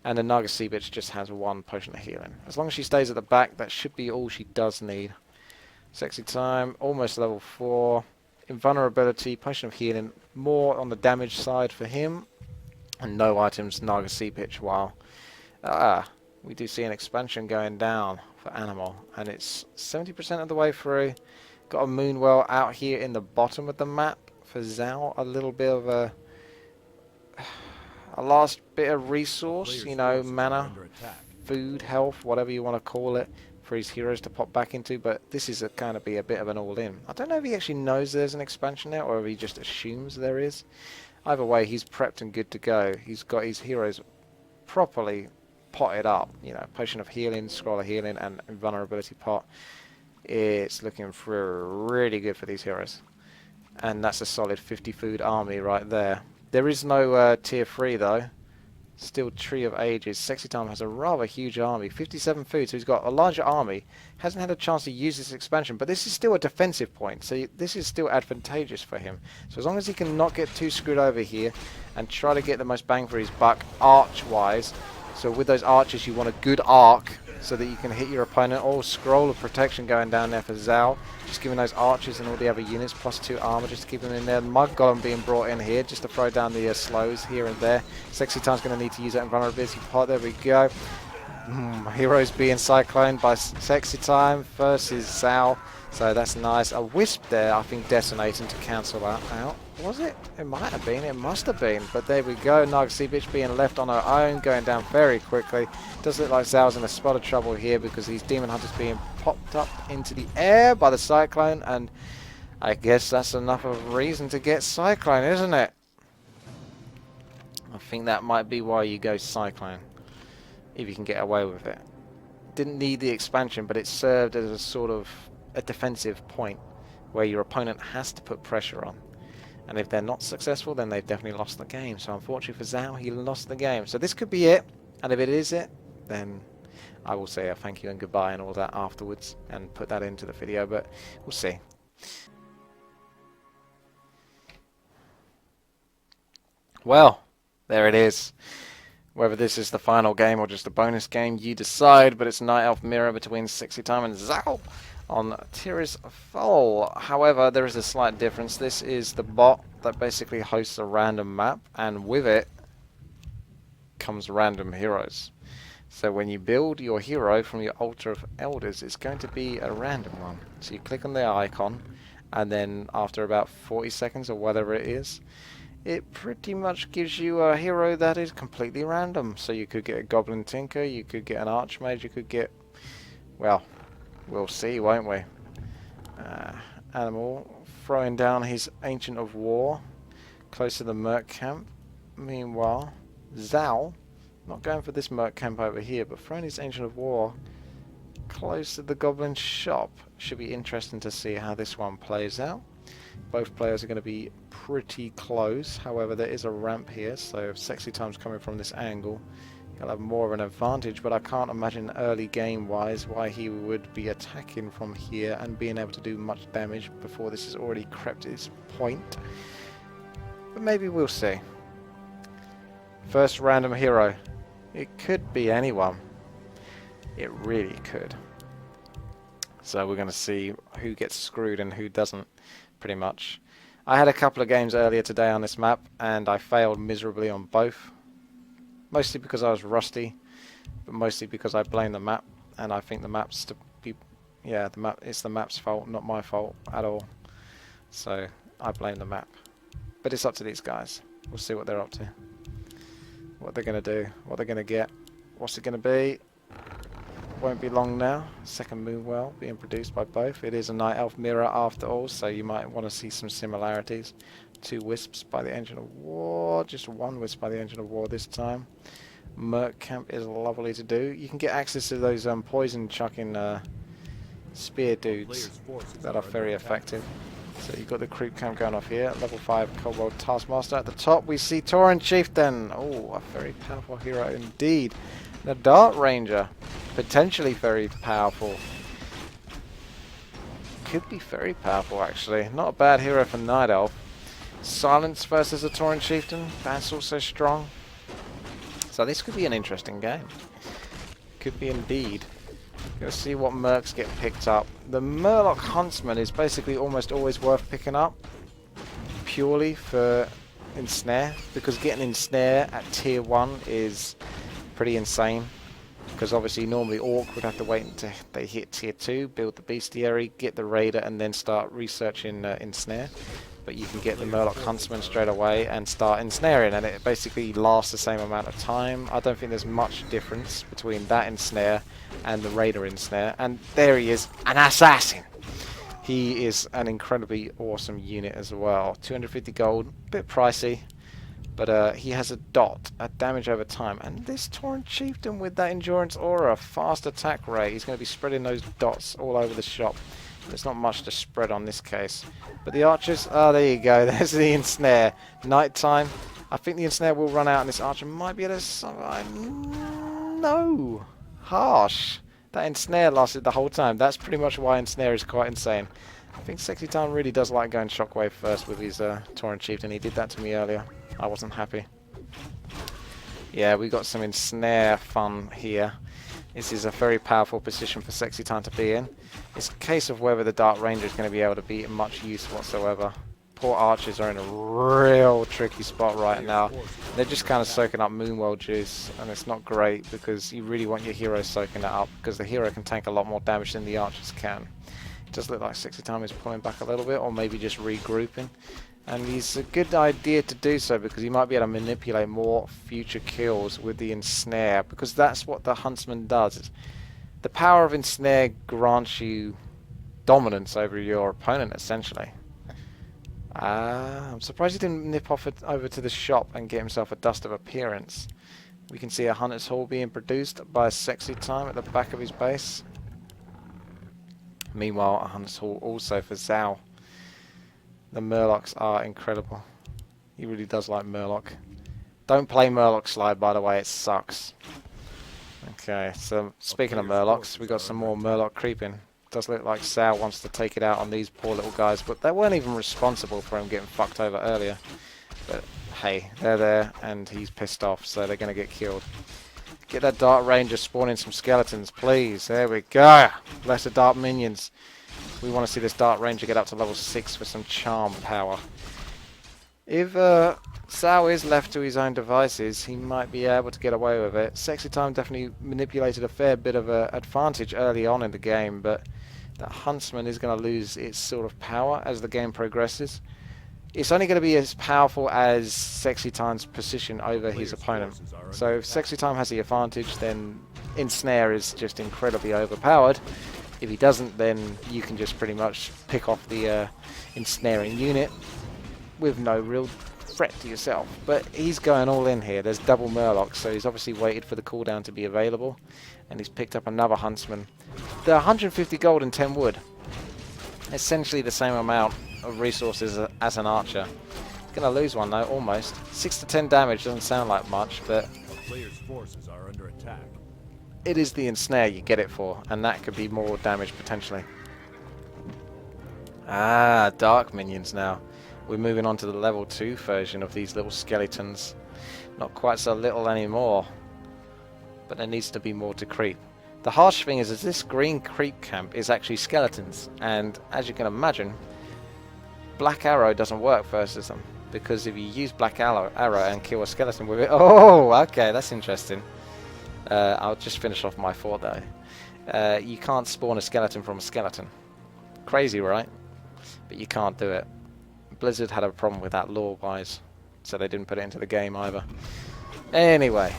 And the Naga Sea Bitch just has 1 Potion of Healing. As long as she stays at the back, that should be all she does need. Sexytime, almost level 4. Invulnerability, Potion of Healing, more on the damage side for him. And no items, Naga Sea Pitch, while we do see an expansion going down for Animal. And it's 70% of the way through. Got a Moonwell out here in the bottom of the map for Zhao. A little bit of a last bit of resource, you know, mana, food, health, whatever you want to call it, for his heroes to pop back into, but this is kind of be a bit of an all-in. I don't know if he actually knows there's an expansion there, or if he just assumes there is. Either way, he's prepped and good to go. He's got his heroes properly potted up, you know, Potion of Healing, Scroll of Healing, and Invulnerability pot. It's looking for really good for these heroes. And that's a solid 50 food army right there. There is no tier 3 though. Still Tree of Ages. Sexytime has a rather huge army. 57 food, so he's got a larger army. Hasn't had a chance to use this expansion, but this is still a defensive point, so this is still advantageous for him. So as long as he can not get too screwed over here and try to get the most bang for his buck arch-wise. So with those archers, you want a good arc so that you can hit your opponent. Oh, Scroll of Protection going down there for Zhao. Just giving those archers and all the other units +2 armor just to keep them in there. Mud Golem being brought in here just to throw down the slows here and there. Sexytime's going to need to use that invulnerability pot. There we go. Heroes being cycloned by Sexytime versus Zhao. So that's nice. A Wisp there, I think, detonating to cancel that out. Was it? It might have been. It must have been. But there we go. Naga Sea Bitch being left on her own, going down very quickly. Does look like Zhao's in a spot of trouble here because these Demon Hunters being popped up into the air by the Cyclone. And I guess that's enough of a reason to get Cyclone, isn't it? I think that might be why you go Cyclone, if you can get away with it. Didn't need the expansion, but it served as a sort of a defensive point where your opponent has to put pressure on. And if they're not successful, then they've definitely lost the game. So unfortunately for Zhao, he lost the game. So this could be it. And if it is it, then I will say a thank you and goodbye and all that afterwards and put that into the video, but we'll see. Well, there it is. Whether this is the final game or just a bonus game, you decide, but it's Night Elf Mirror between Sexytime and Zhao on Tirisfal. However, there is a slight difference. This is the bot that basically hosts a random map, and with it comes random heroes. So when you build your hero from your Altar of Elders, it's going to be a random one. So you click on the icon, and then after about 40 seconds or whatever it is, it pretty much gives you a hero that is completely random. So you could get a Goblin Tinker, you could get an Archmage, you could get, well, we'll see, won't we? Animal throwing down his Ancient of War close to the Merc camp. Meanwhile, Zhou, not going for this Merc camp over here, but throwing his Ancient of War close to the Goblin shop. Should be interesting to see how this one plays out. Both players are going to be pretty close. However, there is a ramp here, so if Sexytime's coming from this angle, he'll have more of an advantage, but I can't imagine early game wise why he would be attacking from here and being able to do much damage before this has already crept its point. But maybe we'll see. First random hero. It could be anyone. It really could. So we're going to see who gets screwed and who doesn't, pretty much. I had a couple of games earlier today on this map and I failed miserably on both. Mostly because I was rusty, but mostly because I blame the map, and I think the map's to be, yeah, it's the map's fault, not my fault at all. So I blame the map. But it's up to these guys. We'll see what they're up to. What they're going to do, what they're going to get. What's it going to be? Won't be long now. Second Moonwell being produced by both. It is a Night Elf mirror after all, so you might want to see some similarities. 2 Wisps by the Engine of War. Just 1 Wisp by the Engine of War this time. Merc Camp is lovely to do. You can get access to those poison chucking spear dudes that are very effective. So you've got the Creep Camp going off here. Level 5 Kobold Taskmaster. At the top we see Tauren Chieftain. Oh, a very powerful hero indeed. The Dart Ranger. Potentially very powerful. Could be very powerful actually. Not a bad hero for Night Elf. Silence versus a Tauren Chieftain. That's also strong. So this could be an interesting game. Could be indeed. Let's see what mercs get picked up. The Murloc Huntsman is basically almost always worth picking up. Purely for Ensnare. Because getting Ensnare at tier 1 is pretty insane. Because obviously normally Orc would have to wait until they hit tier 2, build the Bestiary, get the Raider, and then start researching Ensnare. But you can get the Murloc Huntsman straight away and start ensnaring, and it basically lasts the same amount of time. I don't think there's much difference between that ensnare and the Raider ensnare. And there he is, an assassin! He is an incredibly awesome unit as well. 250 gold, bit pricey, but he has a dot, a damage over time. And this Tauren Chieftain with that Endurance Aura, fast attack rate, he's going to be spreading those dots all over the shop. There's not much to spread on this case. But the archers, oh there you go, there's the ensnare. Nighttime, I think the ensnare will run out and this archer might be able to survive. No! Harsh. That ensnare lasted the whole time. That's pretty much why ensnare is quite insane. I think Sexytime really does like going shockwave first with his Tauren Chieftain. He did that to me earlier. I wasn't happy. Yeah, we got some ensnare fun here. This is a very powerful position for Sexytime to be in. It's a case of whether the Dark Ranger is going to be able to be much use whatsoever. Poor archers are in a real tricky spot right now. They're just kind of soaking up Moonwell juice, and it's not great because you really want your hero soaking that up, because the hero can tank a lot more damage than the archers can. It does look like Sexytime is pulling back a little bit, or maybe just regrouping. And it's a good idea to do so because you might be able to manipulate more future kills with the ensnare, because that's what the huntsman does. The power of ensnare grants you dominance over your opponent essentially. I'm surprised he didn't nip off over to the shop and get himself a Dust of Appearance. We can see a Hunter's Hall being produced by Sexytime at the back of his base. Meanwhile, a Hunter's Hall also for Zhou. The Murlocs are incredible. He really does like Murloc. Don't play Murloc Slide, by the way, it sucks. Okay, so speaking of Murlocs, we got some more Murloc creeping. Does look like Zhou wants to take it out on these poor little guys, but they weren't even responsible for him getting fucked over earlier. But hey, they're there, and he's pissed off, so they're going to get killed. Get that Dark Ranger spawning some skeletons, please. There we go. Lesser Dark Minions. We want to see this Dark Ranger get up to level 6 for some charm power. If Zhou is left to his own devices, he might be able to get away with it. Sexytime definitely manipulated a fair bit of an advantage early on in the game, but that Huntsman is going to lose its sort of power as the game progresses. It's only going to be as powerful as Sexytime's position over his opponent. So if Sexytime has the advantage, then Ensnare is just incredibly overpowered. If he doesn't, then you can just pretty much pick off the ensnaring unit with no real threat to yourself. But he's going all in here. There's double Murlocs, so he's obviously waited for the cooldown to be available, and he's picked up another Huntsman. The 150 gold and 10 wood, essentially the same amount of resources as an archer. He's going to lose one though, almost. 6 to 10 damage doesn't sound like much, but Player's forces are under attack. it is the ensnare you get it for, and that could be more damage potentially. Ah, dark minions now. We're moving on to the level 2 version of these little skeletons. Not quite so little anymore, but there needs to be more to creep. The harsh thing is this green creep camp is actually skeletons, and as you can imagine, Black Arrow doesn't work versus them, because if you use Black Arrow and kill a skeleton with it... Oh, okay, that's interesting. I'll just finish off my thought though. You can't spawn a skeleton from a skeleton. Crazy, right? But you can't do it. Blizzard had a problem with that lore-wise, so they didn't put it into the game either. Anyway,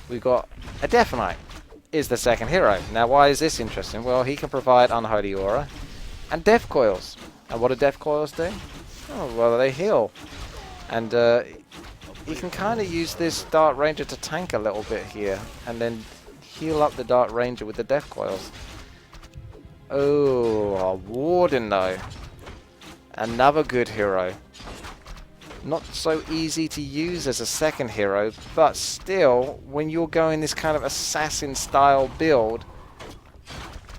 we've got a Death Knight is the second hero. Now, why is this interesting? Well, he can provide Unholy Aura and Death Coils. And what do Death Coils do? Oh, well, they heal. And you can kind of use this Dark Ranger to tank a little bit here, and then heal up the Dark Ranger with the Death Coils. Oh, a Warden though. Another good hero. Not so easy to use as a second hero, but still, when you're going this kind of assassin style build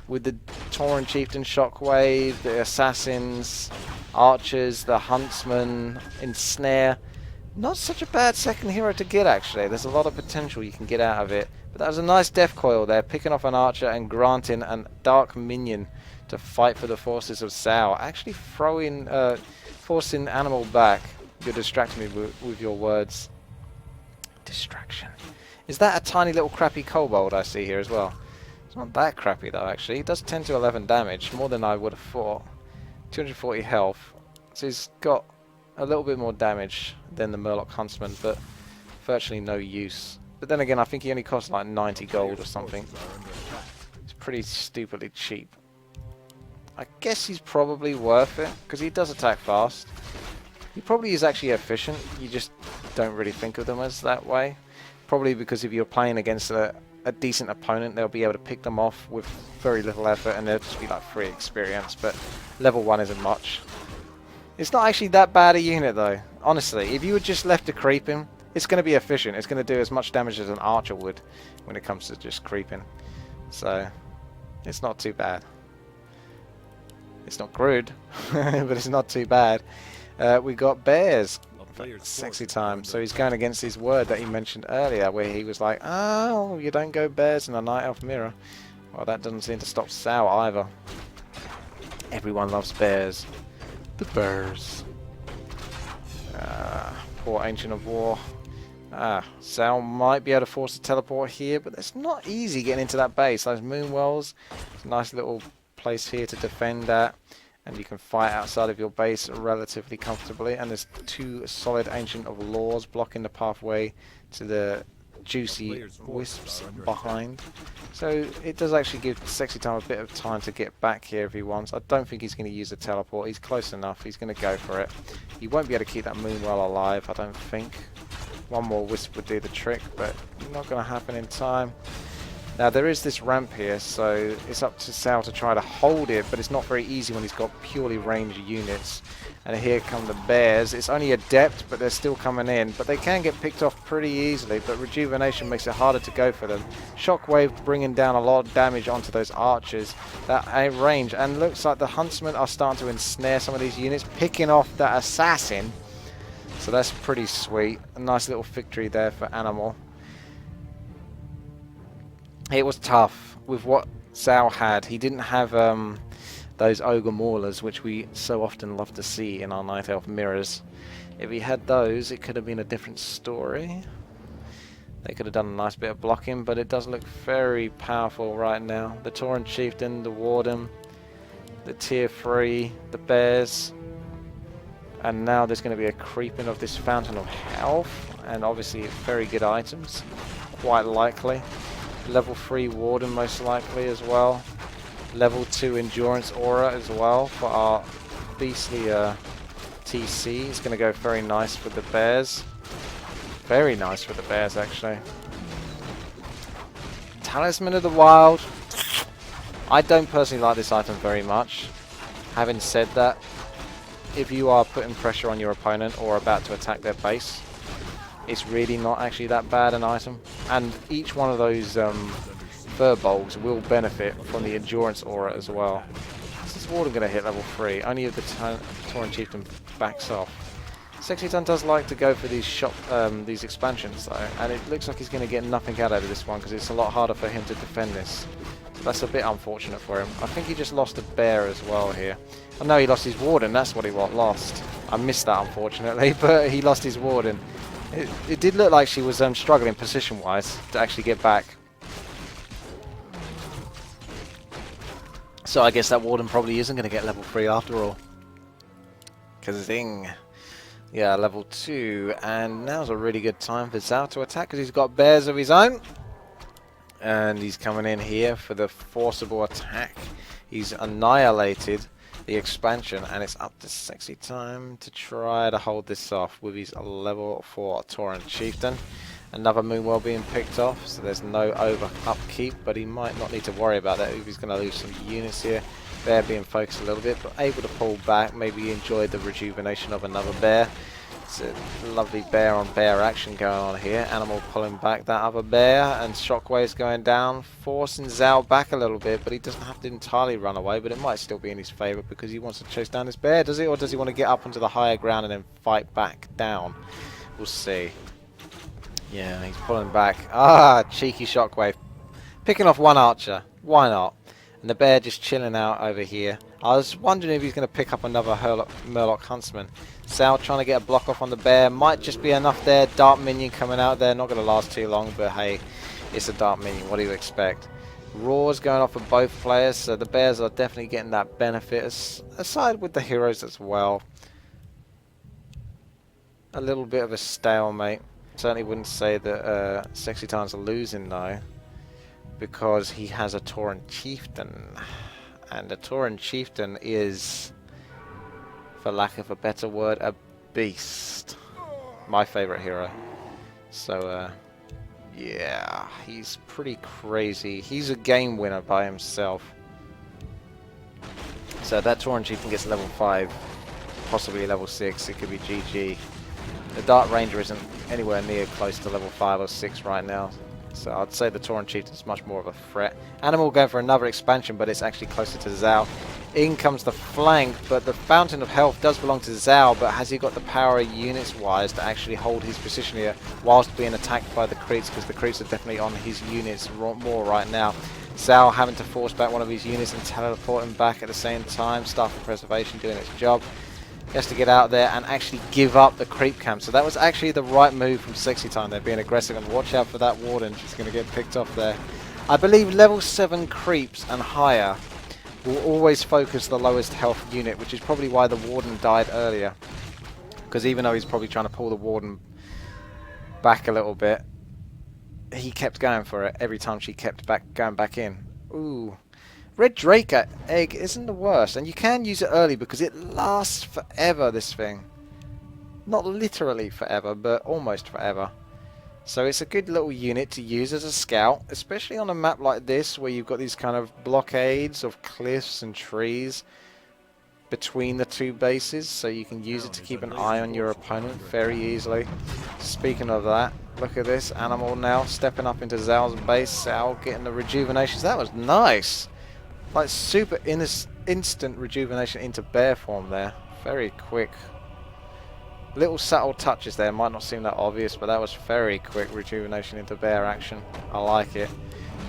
with the Tauren Chieftain Shockwave, the assassins, archers, the huntsman, ensnare, not such a bad second hero to get actually. There's a lot of potential you can get out of it. But that was a nice death coil there, picking off an archer and granting a dark minion to fight for the forces of Zhou. Actually forcing animal back. You're distracting me with your words. Distraction. Is that a tiny little crappy kobold I see here as well? It's not that crappy though actually. It does 10 to 11 damage, more than I would have thought. 240 health. So he's got a little bit more damage than the Murloc Huntsman, but virtually no use. But then again, I think he only costs like 90 gold or something. It's pretty stupidly cheap. I guess he's probably worth it, because he does attack fast. He probably is actually efficient, you just don't really think of them as that way. Probably because if you're playing against a decent opponent, they'll be able to pick them off with very little effort, and they'll just be like free experience, but level 1 isn't much. It's not actually that bad a unit though, honestly. If you were just left to creeping, it's going to be efficient. It's going to do as much damage as an archer would when it comes to just creeping. So, it's not too bad. It's not crude, but it's not too bad. We got bears. Sexytime. So he's going against his word that he mentioned earlier, where he was like, "Oh, you don't go bears in a Night Elf mirror." Well, that doesn't seem to stop Zhou either. Everyone loves bears. The bears. Poor Ancient of War. Zhou might be able to force a teleport here, but it's not easy getting into that base. Those moonwells. It's a nice little place here to defend that, and you can fight outside of your base relatively comfortably. And there's 2 solid Ancient of Laws blocking the pathway to the juicy wisps behind. So it does actually give Sexytime a bit of time to get back here if he wants. I don't think he's going to use a teleport. He's close enough. He's going to go for it. He won't be able to keep that moonwell alive, I don't think. One more wisp would do the trick, but not going to happen in time. Now there is this ramp here, so it's up to Zhou to try to hold it, but it's not very easy when he's got purely ranged units. And here come the bears. It's only adept, but they're still coming in. But they can get picked off pretty easily, but rejuvenation makes it harder to go for them. Shockwave bringing down a lot of damage onto those archers that are range. And looks like the huntsmen are starting to ensnare some of these units, picking off that assassin. So that's pretty sweet. A nice little victory there for Animal. It was tough with what Zhou had. He didn't have those ogre maulers, which we so often love to see in our Night Elf mirrors. If he had those, it could have been a different story. They could have done a nice bit of blocking, but it does look very powerful right now. The Tauren Chieftain, the Warden, the tier 3, the Bears, and now there's going to be a creeping of this Fountain of Health, and obviously very good items, quite likely. Level 3 Warden most likely as well. Level 2 Endurance Aura as well for our beastly TC. It's going to go very nice for the Bears. Very nice for the Bears actually. Talisman of the Wild. I don't personally like this item very much. Having said that, if you are putting pressure on your opponent or about to attack their base, it's really not actually that bad an item. And each one of those Furbolgs will benefit from the Endurance Aura as well. This is Warden going to hit level 3, only if the Tauren Chieftain backs off. Sexytime does like to go for these expansions though, and it looks like he's going to get nothing out of this one because it's a lot harder for him to defend this. So that's a bit unfortunate for him. I think he just lost a bear as well here. Oh no, he lost his Warden, that's what he lost. I missed that unfortunately, but he lost his Warden. It did look like she was struggling position-wise to actually get back. So I guess that Warden probably isn't going to get level 3 after all. Kazing. Yeah, level 2, and now's a really good time for FakeZhou to attack because he's got bears of his own. And he's coming in here for the forcible attack. He's annihilated the expansion, and it's up to Sexytime to try to hold this off with his level 4 Tauren Chieftain. Another Moonwell being picked off, so there's no over upkeep, but he might not need to worry about that if he's going to lose some units here. Bear being focused a little bit, but able to pull back. Maybe enjoy the rejuvenation of another bear. It's a lovely bear on bear action going on here. Animal pulling back that other bear, and Shockwave's going down, forcing FakeZhou back a little bit, but he doesn't have to entirely run away, but it might still be in his favour because he wants to chase down this bear, does he? Or does he want to get up onto the higher ground and then fight back down? We'll see. Yeah, he's pulling back. Ah, cheeky Shockwave. Picking off one archer. Why not? And the bear just chilling out over here. I was wondering if he's going to pick up another Murloc Huntsman. FakeZhou trying to get a block off on the bear. Might just be enough there. Dark Minion coming out there. Not going to last too long, but hey, it's a Dark Minion. What do you expect? Roar's going off for both players, so the bears are definitely getting that benefit. Aside with the heroes as well. A little bit of a stalemate. Certainly wouldn't say that Sexytime's losing though, because he has a Tauren Chieftain, and the Tauren Chieftain is, for lack of a better word, a beast. My favourite hero. So yeah, he's pretty crazy. He's a game winner by himself. So that Tauren Chieftain gets level 5, possibly level 6. It could be GG. The Dark Ranger isn't anywhere near close to level 5 or 6 right now. So I'd say the Tauren Chieftain is much more of a threat. Animal going for another expansion, but it's actually closer to FakeZhou. In comes the flank, but the Fountain of Health does belong to FakeZhou, but has he got the power units-wise to actually hold his position here whilst being attacked by the creeps, because the creeps are definitely on his units more right now. FakeZhou having to force back one of his units and teleport him back at the same time. Staff of Preservation doing its job. He has to get out there and actually give up the creep camp. So that was actually the right move from Sexytime. They're being aggressive, and watch out for that Warden. She's going to get picked off there. I believe level 7 creeps and higher will always focus the lowest health unit, which is probably why the Warden died earlier. Because even though he's probably trying to pull the Warden back a little bit, he kept going for it every time she kept going back in. Ooh. Red Drake egg isn't the worst, and you can use it early because it lasts forever, this thing. Not literally forever, but almost forever. So it's a good little unit to use as a scout, especially on a map like this where you've got these kind of blockades of cliffs and trees between the two bases, so you can use it to keep an eye on your opponent very easily. Speaking of that, look at this animal now stepping up into FakeZhou's base. FakeZhou getting the rejuvenations. That was nice. Like super instant rejuvenation into bear form there. Very quick. Little subtle touches there. Might not seem that obvious, but that was very quick rejuvenation into bear action. I like it.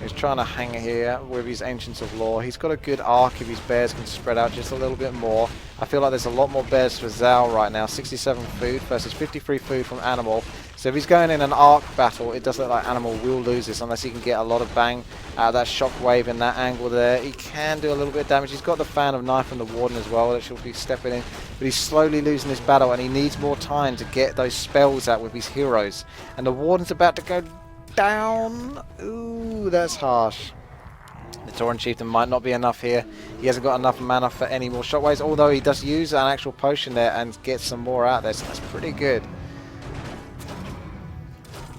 He's trying to hang here with his Ancients of Law. He's got a good arc if his bears can spread out just a little bit more. I feel like there's a lot more bears for FakeZhou right now. 67 food versus 53 food from Animal. So if he's going in an arc battle, it does look like Animal will lose this unless he can get a lot of bang out of that shockwave in that angle there. He can do a little bit of damage. He's got the Fan of Knife and the Warden as well that she'll be stepping in. But he's slowly losing this battle and he needs more time to get those spells out with his heroes. And the Warden's about to go down. Ooh, that's harsh. The Tauren Chieftain might not be enough here. He hasn't got enough mana for any more shockwaves, although he does use an actual potion there and get some more out there, so that's pretty good.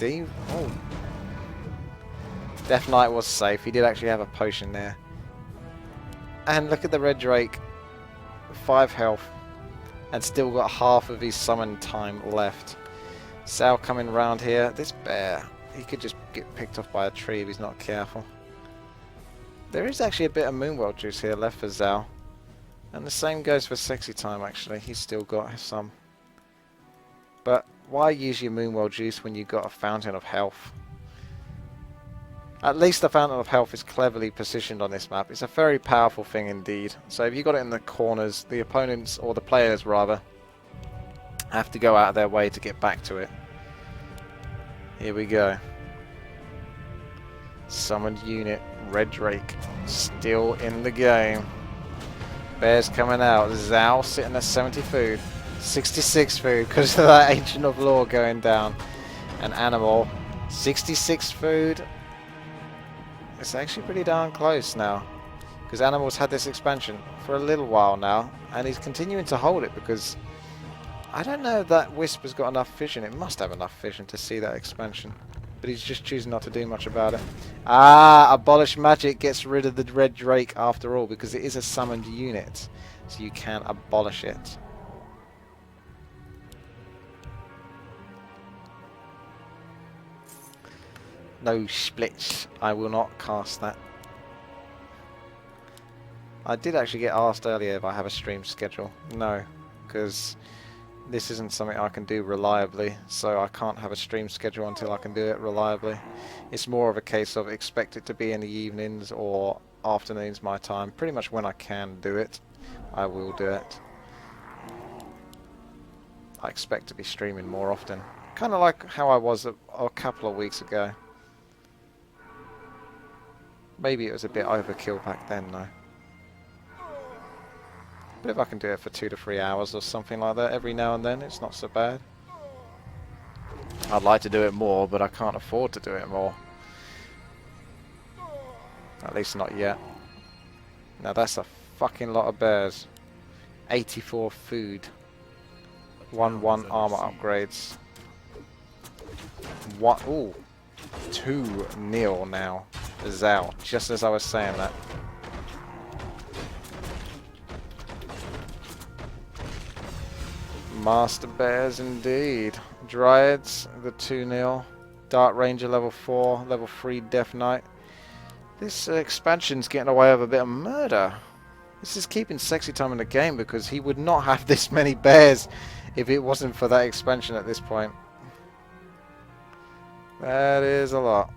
Oh. Death Knight was safe. He did actually have a potion there. And look at the Red Drake. 5 health. And still got half of his summon time left. Sal coming round here. This bear, he could just get picked off by a tree if he's not careful. There is actually a bit of Moonworld juice here left for FakeZhou. And the same goes for Sexytime actually. He's still got some. But why use your Moonworld juice when you've got a Fountain of Health? At least the Fountain of Health is cleverly positioned on this map. It's a very powerful thing indeed. So if you got it in the corners, the opponents, or the players rather, have to go out of their way to get back to it. Here we go. Summoned unit, Red Drake, still in the game. Bears coming out. FakeZhou sitting at 70 food. 66 food because of that Ancient of Law going down. And Animal, 66 food. It's actually pretty darn close now. Because Animal's had this expansion for a little while now. And he's continuing to hold it because I don't know if that Wisp has got enough vision. It must have enough vision to see that expansion. But he's just choosing not to do much about it. Ah, Abolish Magic gets rid of the Red Drake after all because it is a summoned unit. So you can abolish it. No splits. I will not cast that. I did actually get asked earlier if I have a stream schedule. No, because this isn't something I can do reliably, so I can't have a stream schedule until I can do it reliably. It's more of a case of expect it to be in the evenings or afternoons my time. Pretty much when I can do it, I will do it. I expect to be streaming more often. Kind of like how I was a couple of weeks ago. Maybe it was a bit overkill back then though. But if I can do it for 2 to 3 hours or something like that every now and then, it's not so bad. I'd like to do it more, but I can't afford to do it more. At least not yet. Now that's a fucking lot of bears. 84 food. 1-1 armor upgrades. What? Ooh. 2-0 now. FakeZhou, just as I was saying that. Master Bears indeed. Dryads, the 2-0. Dark Ranger level 4, level 3 Death Knight. This expansion's getting away with a bit of murder. This is keeping Sexytime in the game because he would not have this many bears if it wasn't for that expansion at this point. That is a lot.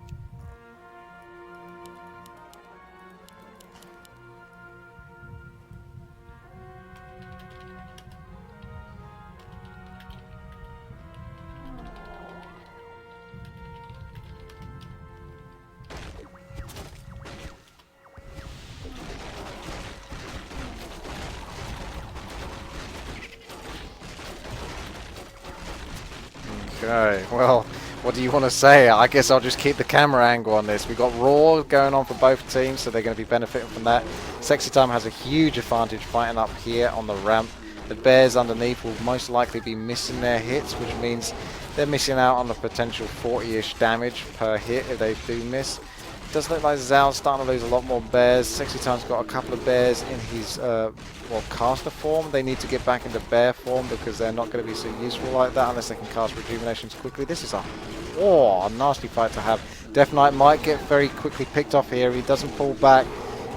Okay, well, what do you want to say? I guess I'll just keep the camera angle on this. We've got Raw going on for both teams, so they're going to be benefiting from that. Sexytime has a huge advantage fighting up here on the ramp. The bears underneath will most likely be missing their hits, which means they're missing out on the potential 40-ish damage per hit if they do miss. It does look like FakeZhou's starting to lose a lot more bears. Sexytime's got a couple of bears in his caster form. They need to get back into bear form because they're not going to be so useful like that unless they can cast rejuvenations quickly. This is a nasty fight to have. Death Knight might get very quickly picked off here. He doesn't pull back.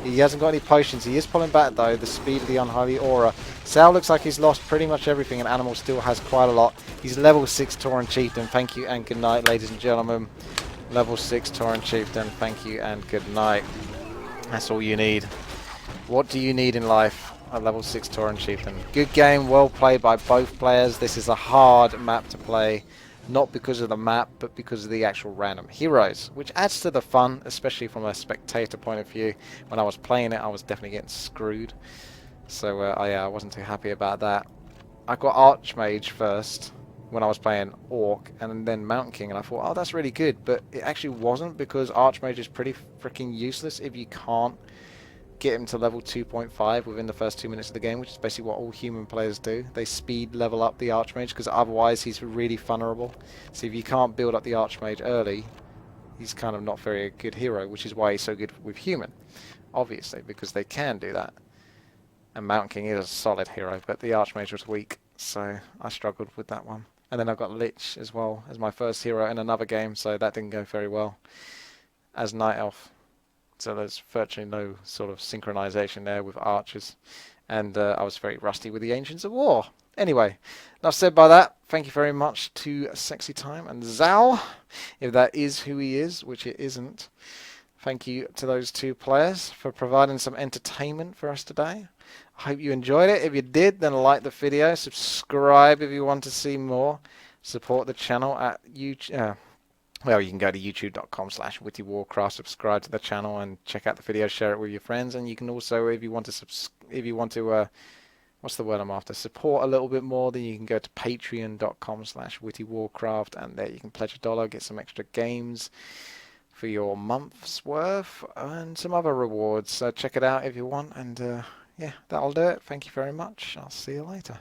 He hasn't got any potions. He is pulling back though. The speed of the unholy aura. Sal looks like he's lost pretty much everything, and Animal still has quite a lot. He's level 6 Tauren Chieftain. Thank you and good night, ladies and gentlemen. Level 6 Tauren Chieftain, thank you and good night. That's all you need. What do you need in life? A level 6 Tauren Chieftain. Good game, well played by both players. This is a hard map to play. Not because of the map, but because of the actual random heroes, which adds to the fun, especially from a spectator point of view. When I was playing it, I was definitely getting screwed. So I wasn't too happy about that. I got Archmage first when I was playing Orc, and then Mountain King, and I thought, oh, that's really good, but it actually wasn't, because Archmage is pretty freaking useless if you can't get him to level 2.5 within the first 2 minutes of the game, which is basically what all human players do. They speed level up the Archmage, because otherwise he's really vulnerable. So if you can't build up the Archmage early, he's kind of not very good hero, which is why he's so good with human, obviously, because they can do that. And Mountain King is a solid hero, but the Archmage was weak, so I struggled with that one. And then I've got Lich as well as my first hero in another game, so that didn't go very well as Night Elf. So there's virtually no sort of synchronization there with archers. And I was very rusty with the Ancients of War. Anyway, enough said by that. Thank you very much to Sexytime and Zhou, if that is who he is, which it isn't. Thank you to those two players for providing some entertainment for us today. I hope you enjoyed it. If you did, then like the video, subscribe if you want to see more, support the channel at YouTube. Well, you can go to youtube.com/WTiiWarcraft, subscribe to the channel and check out the video, share it with your friends, and you can also, if you want to what's the word I'm after, support a little bit more, then you can go to patreon.com/WTiiWarcraft, and there you can pledge $1, get some extra games for your month's worth, and some other rewards. So check it out if you want, and yeah, that'll do it. Thank you very much. I'll see you later.